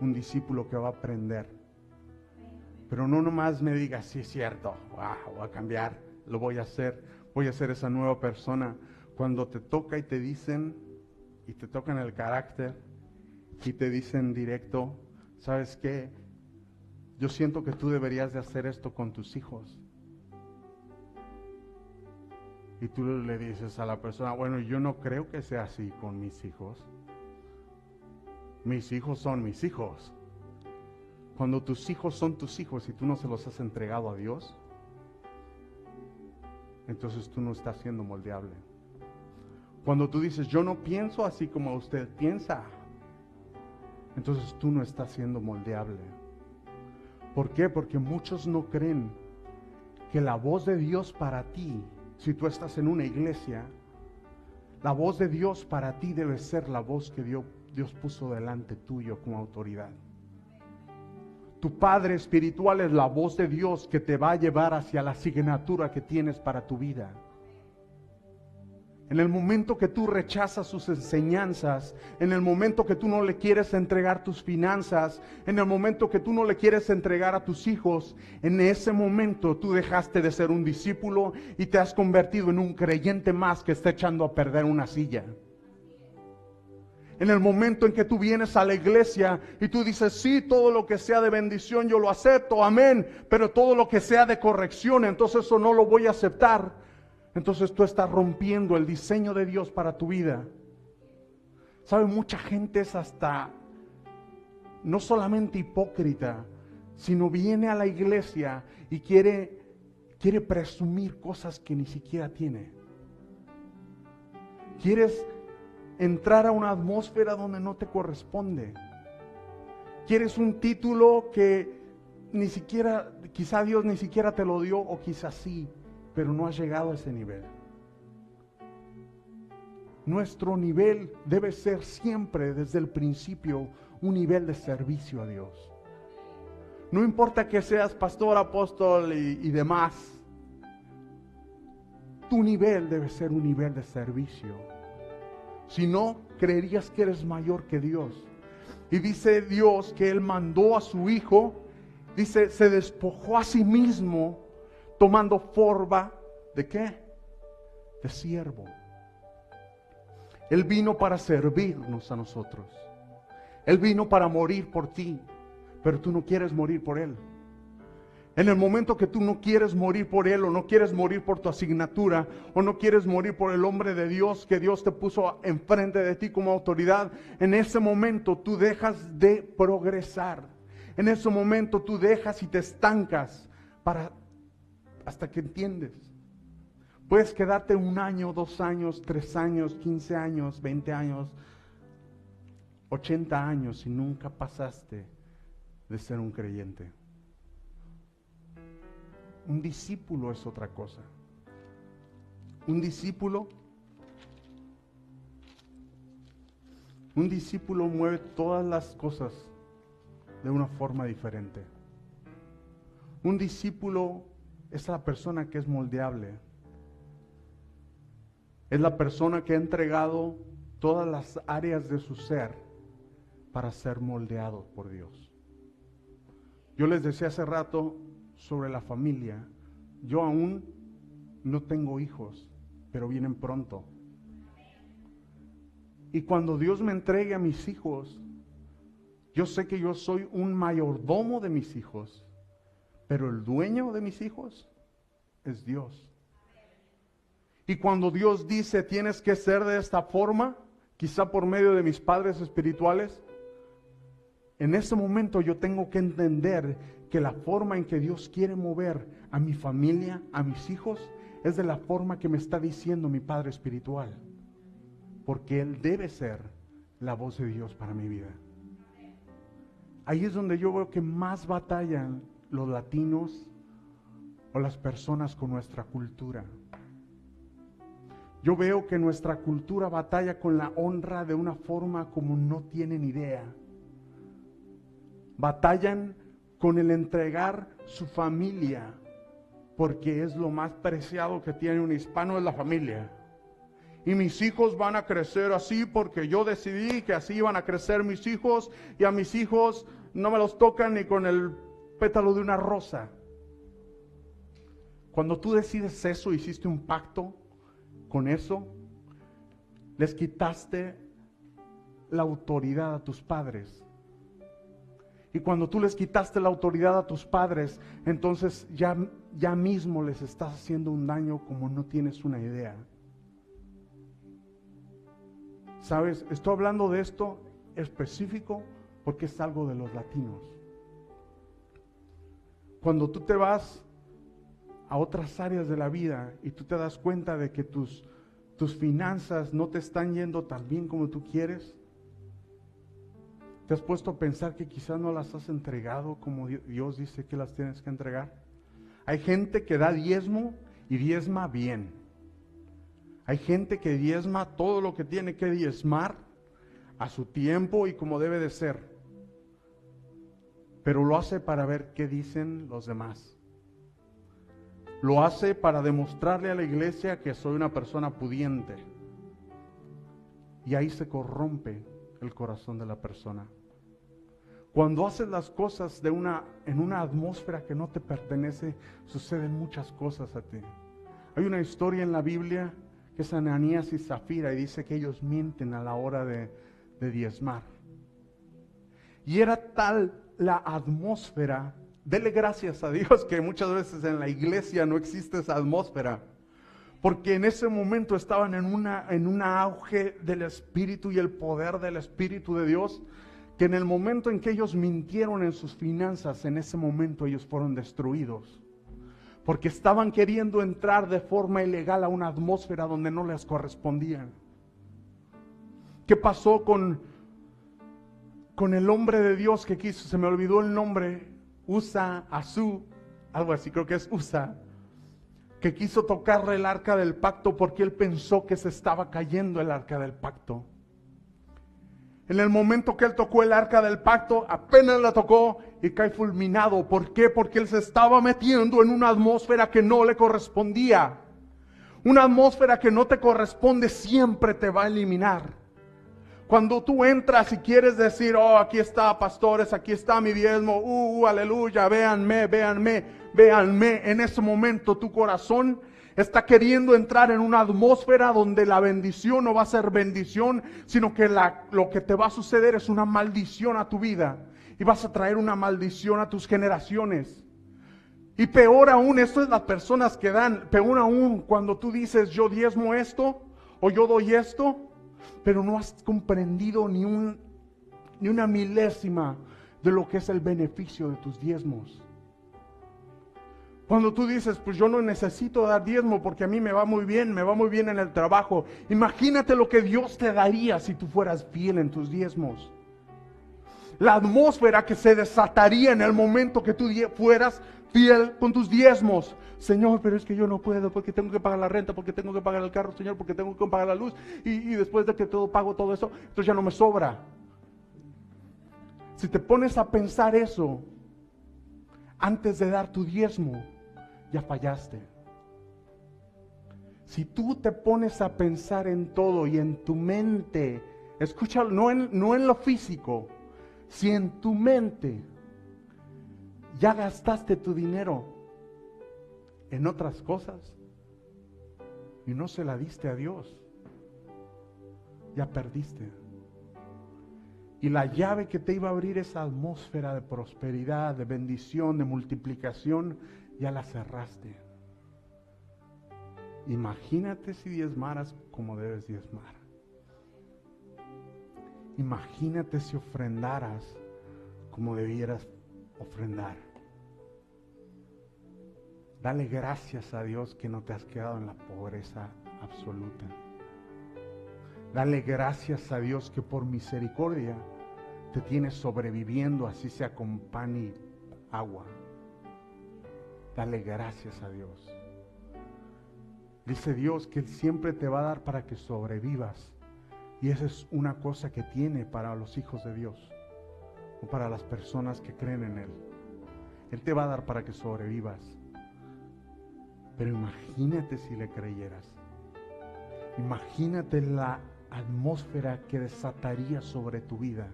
un discípulo que va a aprender. Pero no nomás me digas, sí es cierto, voy a cambiar, lo voy a ser esa nueva persona. Cuando te toca y te dicen, y te tocan el carácter, y te dicen directo, ¿sabes qué? Yo siento que tú deberías de hacer esto con tus hijos. Y tú le dices a la persona, bueno, yo no creo que sea así con mis hijos. Mis hijos son mis hijos. Cuando tus hijos son tus hijos y tú no se los has entregado a Dios, entonces tú no estás siendo moldeable. Cuando tú dices, yo no pienso así como usted piensa, entonces tú no estás siendo moldeable. ¿Por qué? Porque muchos no creen que la voz de Dios para ti, si tú estás en una iglesia, la voz de Dios para ti debe ser la voz que Dios puso delante tuyo como autoridad. Tu Padre espiritual es la voz de Dios que te va a llevar hacia la asignatura que tienes para tu vida. En el momento que tú rechazas sus enseñanzas, en el momento que tú no le quieres entregar tus finanzas, en el momento que tú no le quieres entregar a tus hijos, en ese momento tú dejaste de ser un discípulo y te has convertido en un creyente más que está echando a perder una silla. En el momento en que tú vienes a la iglesia y tú dices, sí, todo lo que sea de bendición yo lo acepto, amén, pero todo lo que sea de corrección, entonces eso no lo voy a aceptar. Entonces tú estás rompiendo el diseño de Dios para tu vida. ¿Sabe? Mucha gente es hasta, no solamente hipócrita, sino viene a la iglesia y quiere presumir cosas que ni siquiera tiene. Quieres entrar a una atmósfera donde no te corresponde. Quieres un título que ni siquiera, quizá Dios ni siquiera te lo dio, o quizás sí, pero no has llegado a ese nivel. Nuestro nivel debe ser siempre, desde el principio, un nivel de servicio a Dios. No importa que seas pastor, apóstol y demás, tu nivel debe ser un nivel de servicio. Si no, creerías que eres mayor que Dios. Y dice Dios que Él mandó a su Hijo, dice, se despojó a sí mismo, tomando forma, ¿de qué? De siervo. Él vino para servirnos a nosotros. Él vino para morir por ti, pero tú no quieres morir por Él. En el momento que tú no quieres morir por Él, o no quieres morir por tu asignatura, o no quieres morir por el hombre de Dios que Dios te puso enfrente de ti como autoridad, en ese momento tú dejas de progresar. En ese momento tú dejas y te estancas hasta que entiendes. Puedes quedarte 1 año, 2 años, 3 años, 15 años, 20 años, 80 años y nunca pasaste de ser un creyente. Un discípulo es otra cosa. Un discípulo mueve todas las cosas de una forma diferente. Un discípulo es la persona que es moldeable. Es la persona que ha entregado todas las áreas de su ser para ser moldeado por Dios. Yo les decía hace rato sobre la familia. Yo aún no tengo hijos, pero vienen pronto. Y cuando Dios me entregue a mis hijos, yo sé que yo soy un mayordomo de mis hijos, pero el dueño de mis hijos es Dios. Y cuando Dios dice, tienes que ser de esta forma, quizá por medio de mis padres espirituales, en ese momento yo tengo que entender que la forma en que Dios quiere mover a mi familia, a mis hijos, es de la forma que me está diciendo mi Padre espiritual. Porque Él debe ser la voz de Dios para mi vida. Ahí es donde yo veo que más batallan los latinos o las personas con nuestra cultura. Yo veo que nuestra cultura batalla con la honra de una forma como no tienen idea. Batallan con el entregar su familia, porque es lo más preciado que tiene un hispano, es la familia. Y mis hijos van a crecer así porque yo decidí que así iban a crecer mis hijos, y a mis hijos no me los tocan ni con el pétalo de una rosa. Cuando tú decides eso, hiciste un pacto con eso, les quitaste la autoridad a tus padres. Y cuando tú les quitaste la autoridad a tus padres, entonces ya mismo les estás haciendo un daño como no tienes una idea. ¿Sabes? Estoy hablando de esto específico porque es algo de los latinos. Cuando tú te vas a otras áreas de la vida y tú te das cuenta de que tus finanzas no te están yendo tan bien como tú quieres, ¿te has puesto a pensar que quizás no las has entregado como Dios dice que las tienes que entregar? Hay gente que da diezmo y diezma bien. Hay gente que diezma todo lo que tiene que diezmar a su tiempo y como debe de ser. Pero lo hace para ver qué dicen los demás. Lo hace para demostrarle a la iglesia que soy una persona pudiente. Y ahí se corrompe el corazón de la persona. Cuando haces las cosas en una atmósfera que no te pertenece, suceden muchas cosas a ti. Hay una historia en la Biblia que es Ananías y Zafira y dice que ellos mienten a la hora de diezmar. Y era tal la atmósfera, dele gracias a Dios que muchas veces en la iglesia no existe esa atmósfera. Porque en ese momento estaban en un auge del Espíritu y el poder del Espíritu de Dios, que en el momento en que ellos mintieron en sus finanzas, en ese momento ellos fueron destruidos. Porque estaban queriendo entrar de forma ilegal a una atmósfera donde no les correspondía. ¿Qué pasó con el hombre de Dios que quiso? Se me olvidó el nombre, Usa, Azú, algo así, creo que es Usa, que quiso tocarle el arca del pacto porque él pensó que se estaba cayendo el arca del pacto. En el momento que él tocó el arca del pacto, apenas la tocó y cae fulminado. ¿Por qué? Porque él se estaba metiendo en una atmósfera que no le correspondía. Una atmósfera que no te corresponde siempre te va a eliminar. Cuando tú entras y quieres decir, oh, aquí está, pastores, aquí está mi diezmo, aleluya, véanme, véanme, véanme. En ese momento tu corazón está queriendo entrar en una atmósfera donde la bendición no va a ser bendición, sino que lo que te va a suceder es una maldición a tu vida. Y vas a traer una maldición a tus generaciones. Y peor aún, esto es las personas que dan, peor aún cuando tú dices, yo diezmo esto, o yo doy esto, pero no has comprendido ni una milésima de lo que es el beneficio de tus diezmos. Cuando tú dices, pues yo no necesito dar diezmo porque a mí me va muy bien en el trabajo. Imagínate lo que Dios te daría si tú fueras fiel en tus diezmos. La atmósfera que se desataría en el momento que tú fueras fiel con tus diezmos. Señor, pero es que yo no puedo porque tengo que pagar la renta, porque tengo que pagar el carro, Señor, porque tengo que pagar la luz. Y después de que pago todo eso, entonces ya no me sobra. Si te pones a pensar eso, antes de dar tu diezmo, ya fallaste. Si tú te pones a pensar en todo y en tu mente, escúchalo, no en lo físico, si en tu mente ya gastaste tu dinero en otras cosas y no se la diste a Dios, ya perdiste. Y la llave que te iba a abrir esa atmósfera de prosperidad, de bendición, de multiplicación, ya la cerraste. Imagínate si diezmaras como debes diezmar. Imagínate si ofrendaras como debieras ofrendar. Dale gracias a Dios que no te has quedado en la pobreza absoluta. Dale gracias a Dios que por misericordia te tienes sobreviviendo, así sea con pan y agua. Dale gracias a Dios. Dice Dios que Él siempre te va a dar para que sobrevivas. Y esa es una cosa que tiene para los hijos de Dios, o para las personas que creen en Él. Él te va a dar para que sobrevivas. Pero imagínate si le creyeras. Imagínate la atmósfera que desataría sobre tu vida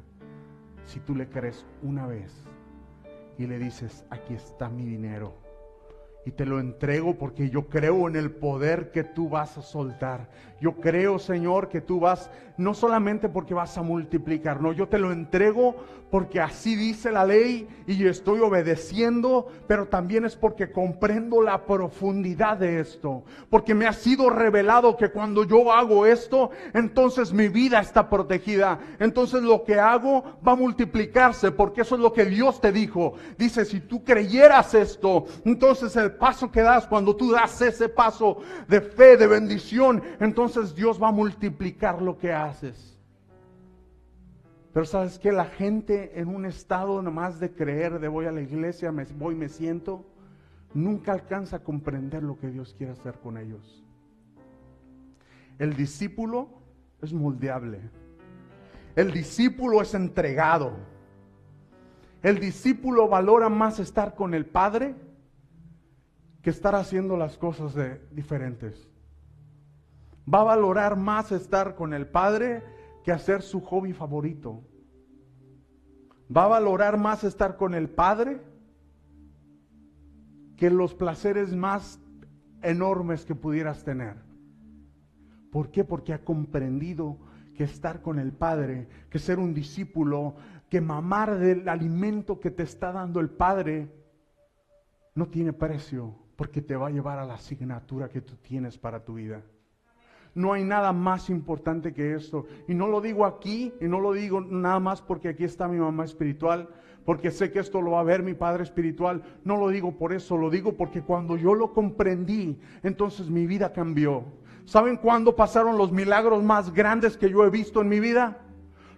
si tú le crees una vez y le dices, aquí está mi dinero. Y te lo entrego porque yo creo en el poder que tú vas a soltar. Yo creo, Señor, que tú vas, no solamente porque vas a multiplicar, no, yo te lo entrego porque así dice la ley y yo estoy obedeciendo, pero también es porque comprendo la profundidad de esto. Porque me ha sido revelado que cuando yo hago esto, entonces mi vida está protegida. Entonces lo que hago va a multiplicarse, porque eso es lo que Dios te dijo. Dice, si tú creyeras esto, entonces el paso que das, cuando tú das ese paso de fe, de bendición, entonces Dios va a multiplicar lo que haces. Pero sabes que la gente en un estado nomás de creer, de voy a la iglesia, me siento, nunca alcanza a comprender lo que Dios quiere hacer con ellos. El discípulo es moldeable. El discípulo es entregado. El discípulo valora más estar con el Padre que estar haciendo las cosas diferentes. Va a valorar más estar con el Padre que hacer su hobby favorito. Va a valorar más estar con el Padre que los placeres más enormes que pudieras tener. ¿Por qué? Porque ha comprendido que estar con el Padre, que ser un discípulo, que mamar del alimento que te está dando el Padre, no tiene precio, porque te va a llevar a la asignatura que tú tienes para tu vida. No hay nada más importante que esto. Y no lo digo aquí, y no lo digo nada más porque aquí está mi mamá espiritual, porque sé que esto lo va a ver mi padre espiritual. No lo digo por eso, lo digo porque cuando yo lo comprendí, entonces mi vida cambió. ¿Saben cuándo pasaron los milagros más grandes que yo he visto en mi vida?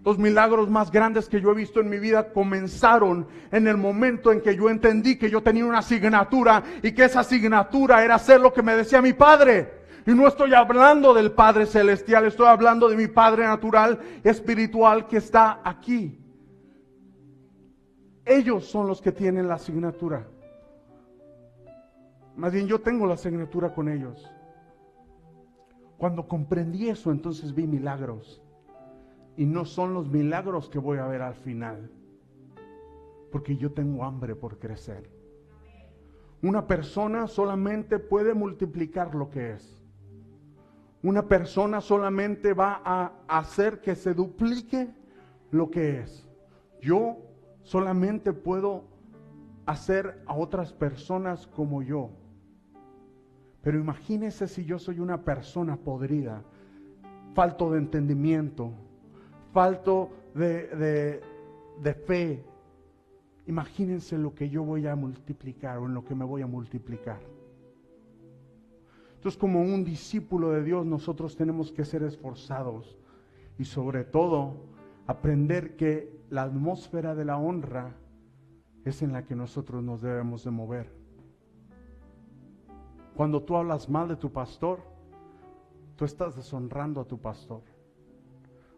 Los milagros más grandes que yo he visto en mi vida comenzaron en el momento en que yo entendí que yo tenía una asignatura y que esa asignatura era hacer lo que me decía mi padre. Y no estoy hablando del Padre Celestial, estoy hablando de mi Padre natural, espiritual que está aquí. Ellos son los que tienen la asignatura. Más bien yo tengo la asignatura con ellos. Cuando comprendí eso, entonces vi milagros. Y no son los milagros que voy a ver al final. Porque yo tengo hambre por crecer. Una persona solamente puede multiplicar lo que es. Una persona solamente va a hacer que se duplique lo que es. Yo solamente puedo hacer a otras personas como yo. Pero imagínese si yo soy una persona podrida, falto de entendimiento, falto de fe. Imagínense lo que yo voy a multiplicar o en lo que me voy a multiplicar. Entonces, como un discípulo de Dios, nosotros tenemos que ser esforzados y sobre todo aprender que la atmósfera de la honra es en la que nosotros nos debemos de mover. Cuando tú hablas mal de tu pastor, tú estás deshonrando a tu pastor.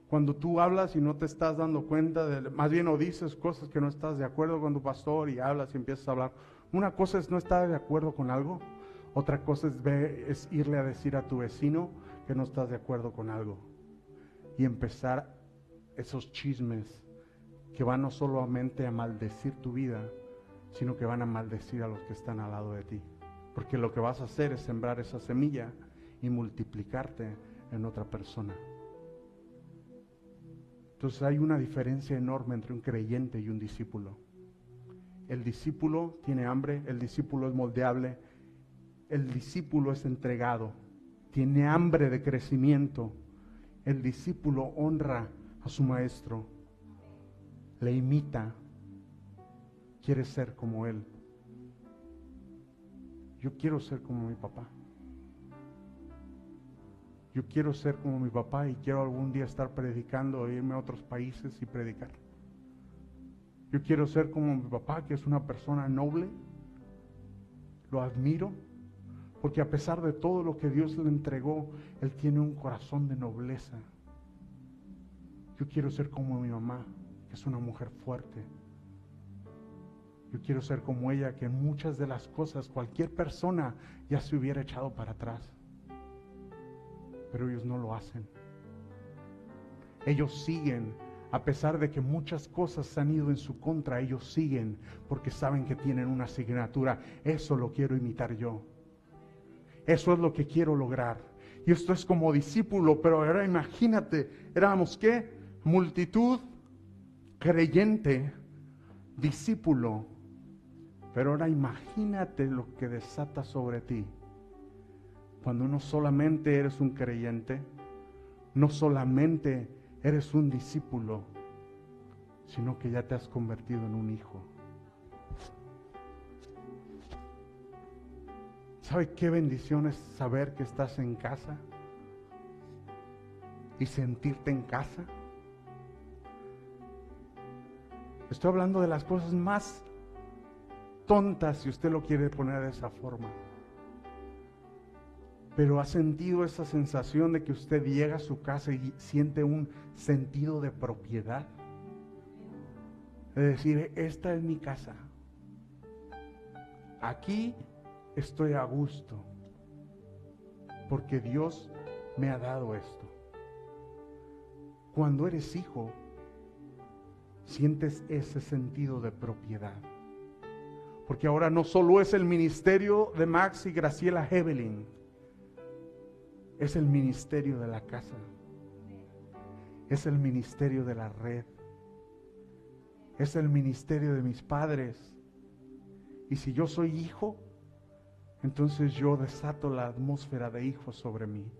Cuando tú hablas y no te estás dando cuenta, más bien o dices cosas que no estás de acuerdo con tu pastor y hablas y empiezas a hablar. Una cosa es no estar de acuerdo con algo. Otra cosa es irle a decir a tu vecino que no estás de acuerdo con algo. Y empezar esos chismes que van no solamente a maldecir tu vida, sino que van a maldecir a los que están al lado de ti. Porque lo que vas a hacer es sembrar esa semilla y multiplicarte en otra persona. Entonces hay una diferencia enorme entre un creyente y un discípulo. El discípulo tiene hambre, el discípulo es moldeable. El discípulo es entregado, tiene hambre de crecimiento. El discípulo honra a su maestro, le imita, quiere ser como él. Yo quiero ser como mi papá. Yo quiero ser como mi papá y quiero algún día estar predicando, irme a otros países y predicar. Yo quiero ser como mi papá, que es una persona noble. Lo admiro. Porque a pesar de todo lo que Dios le entregó, Él tiene un corazón de nobleza. Yo quiero ser como mi mamá, que es una mujer fuerte. Yo quiero ser como ella, que en muchas de las cosas cualquier persona ya se hubiera echado para atrás. Pero ellos no lo hacen. Ellos siguen A pesar de que muchas cosas se han ido en su contra, ellos siguen porque saben que tienen una asignatura. Eso lo quiero imitar yo. Eso es lo que quiero lograr. Y esto es como discípulo, pero ahora imagínate, éramos ¿qué? Multitud, creyente, discípulo. Pero ahora imagínate lo que desata sobre ti. Cuando no solamente eres un creyente, no solamente eres un discípulo, sino que ya te has convertido en un hijo. ¿Sabe qué bendición es saber que estás en casa? Y sentirte en casa. Estoy hablando de las cosas más tontas, si usted lo quiere poner de esa forma. Pero ha sentido esa sensación de que usted llega a su casa y siente un sentido de propiedad. Es decir, esta es mi casa. Aquí estoy a gusto. Porque Dios me ha dado esto. Cuando eres hijo, sientes ese sentido de propiedad. Porque ahora no solo es el ministerio de Max y Graciela Hebelin, es el ministerio de la casa, es el ministerio de la red, es el ministerio de mis padres. Y si yo soy hijo, entonces yo desato la atmósfera de hijo sobre mí.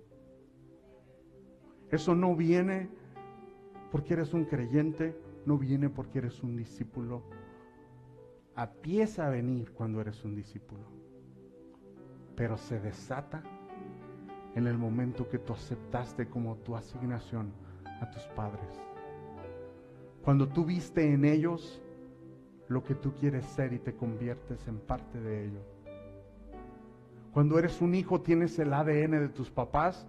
Eso no viene porque eres un creyente, no viene porque eres un discípulo. Empieza a venir cuando eres un discípulo, pero se desata en el momento que tú aceptaste como tu asignación a tus padres. Cuando tú viste en ellos lo que tú quieres ser y te conviertes en parte de ello. Cuando eres un hijo tienes el ADN de tus papás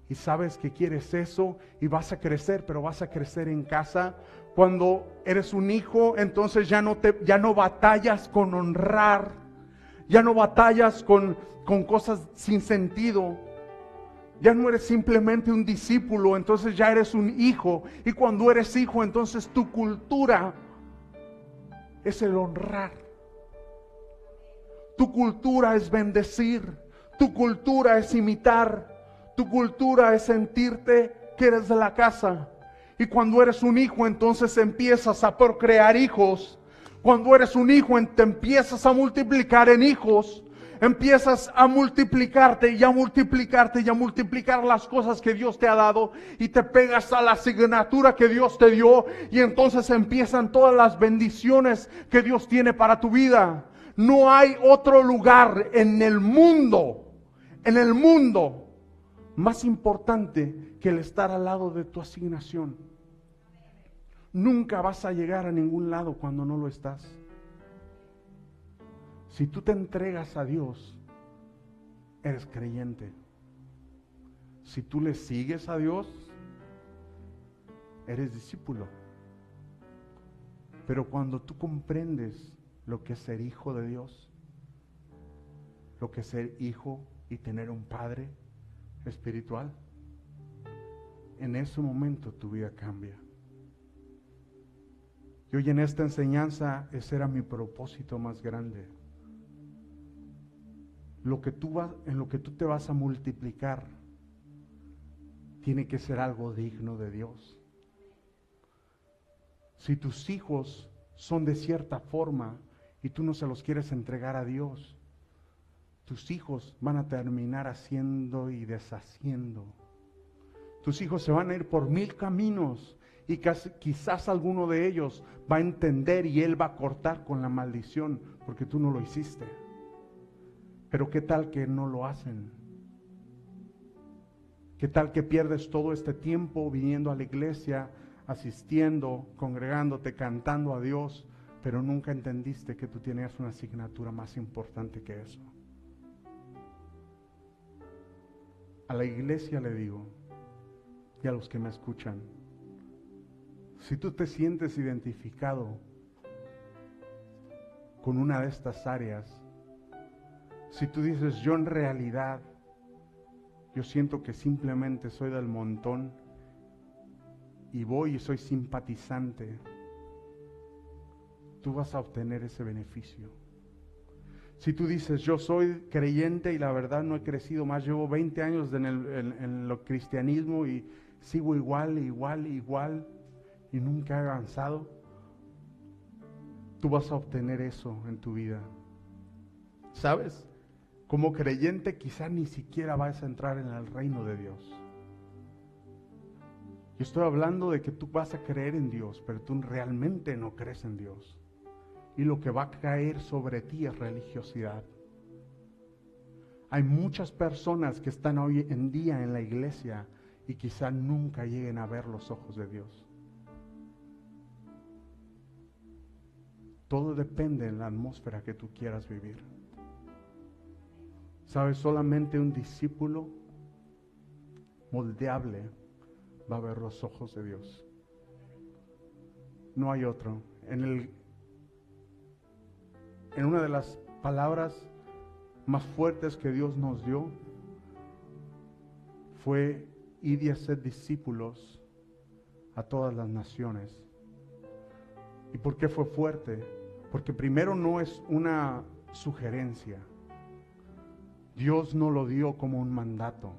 y sabes que quieres eso y vas a crecer, pero vas a crecer en casa. Cuando eres un hijo, entonces ya no batallas con honrar, ya no batallas con cosas sin sentido. Ya no eres simplemente un discípulo, entonces ya eres un hijo. Y cuando eres hijo, entonces tu cultura es el honrar. Tu cultura es bendecir. Tu cultura es imitar. Tu cultura es sentirte que eres de la casa. Y cuando eres un hijo, entonces empiezas a procrear hijos. Cuando eres un hijo, te empiezas a multiplicar en hijos. Empiezas a multiplicarte y a multiplicarte y a multiplicar las cosas que Dios te ha dado. Y te pegas a la asignatura que Dios te dio. Y entonces empiezan todas las bendiciones que Dios tiene para tu vida. No hay otro lugar en el mundo más importante que el estar al lado de tu asignación. Nunca vas a llegar a ningún lado cuando no lo estás. Si tú te entregas a Dios, eres creyente. Si tú le sigues a Dios, eres discípulo. Pero cuando tú comprendes lo que es ser hijo de Dios, lo que es ser hijo y tener un padre espiritual, en ese momento tu vida cambia. Y hoy en esta enseñanza ese era mi propósito más grande. En lo que tú te vas a multiplicar tiene que ser algo digno de Dios. Si tus hijos son de cierta forma y tú no se los quieres entregar a Dios, tus hijos van a terminar haciendo y deshaciendo. Tus hijos se van a ir por 1000 caminos y quizás alguno de ellos va a entender y él va a cortar con la maldición porque tú no lo hiciste. Pero ¿qué tal que no lo hacen? ¿Qué tal que pierdes todo este tiempo viniendo a la iglesia, asistiendo, congregándote, cantando a Dios, pero nunca entendiste que tú tenías una asignatura más importante que eso? A la iglesia le digo, y a los que me escuchan, si tú te sientes identificado con una de estas áreas, si tú dices, yo en realidad, yo siento que simplemente soy del montón y voy y soy simpatizante, tú vas a obtener ese beneficio. Si tú dices, yo soy creyente y la verdad no he crecido más, llevo 20 años en lo cristianismo y sigo igual y nunca he avanzado, tú vas a obtener eso en tu vida. ¿Sabes? Como creyente quizás ni siquiera vas a entrar en el reino de Dios. Yo estoy hablando de que tú vas a creer en Dios, pero tú realmente no crees en Dios. Y lo que va a caer sobre ti es religiosidad. Hay muchas personas que están hoy en día en la iglesia y quizás nunca lleguen a ver los ojos de Dios. Todo depende de la atmósfera que tú quieras vivir. ¿Sabes? Solamente un discípulo moldeable va a ver los ojos de Dios. No hay otro. En una de las palabras más fuertes que Dios nos dio fue: id y haced discípulos a todas las naciones. ¿Y por qué fue fuerte? Porque primero no es una sugerencia. Dios no lo dio como un mandato.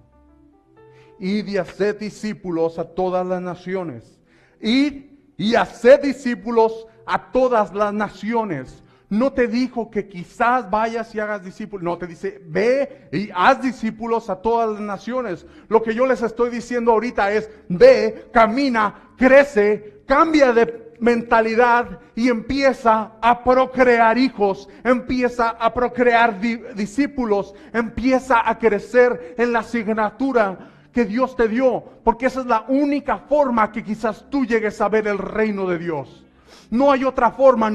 Id y haced discípulos a todas las naciones. Id y haced discípulos a todas las naciones. No te dijo que quizás vayas y hagas discípulos. No, te dice, ve y haz discípulos a todas las naciones. Lo que yo les estoy diciendo ahorita es, ve, camina, crece, cambia de mentalidad y empieza a procrear hijos, empieza a procrear discípulos, empieza a crecer en la asignatura que Dios te dio, porque esa es la única forma que quizás tú llegues a ver el reino de Dios. No hay otra forma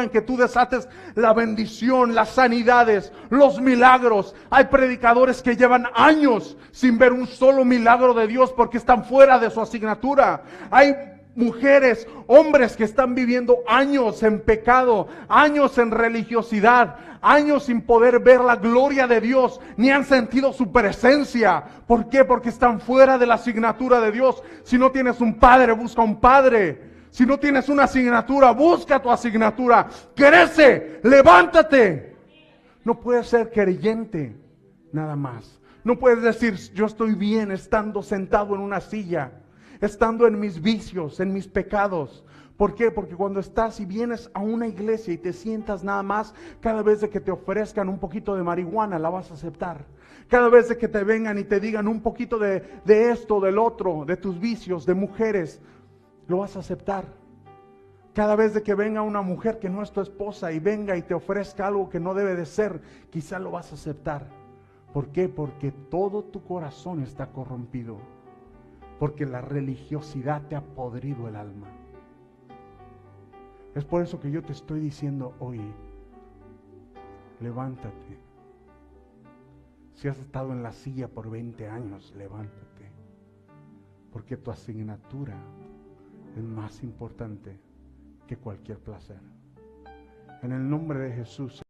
en que tú desates la bendición, las sanidades, los milagros. Hay predicadores que llevan años sin ver un solo milagro de Dios porque están fuera de su asignatura. Hay mujeres, hombres que están viviendo años en pecado, años en religiosidad, años sin poder ver la gloria de Dios, ni han sentido su presencia. ¿Por qué? Porque están fuera de la asignatura de Dios. Si no tienes un padre, busca un padre. Si no tienes una asignatura, busca tu asignatura. Crece, levántate. No puedes ser creyente nada más. No puedes decir, yo estoy bien estando sentado en una silla, estando en mis vicios, en mis pecados. ¿Por qué? Porque cuando estás y vienes a una iglesia y te sientas nada más, cada vez de que te ofrezcan un poquito de marihuana, la vas a aceptar. Cada vez de que te vengan y te digan un poquito de esto, del otro, de tus vicios, de mujeres, lo vas a aceptar. Cada vez de que venga una mujer que no es tu esposa y venga y te ofrezca algo que no debe de ser, quizá lo vas a aceptar. ¿Por qué? Porque todo tu corazón está corrompido. Porque la religiosidad te ha podrido el alma. Es por eso que yo te estoy diciendo hoy, levántate. Si has estado en la silla por 20 años, levántate. Porque tu asignatura es más importante que cualquier placer. En el nombre de Jesús.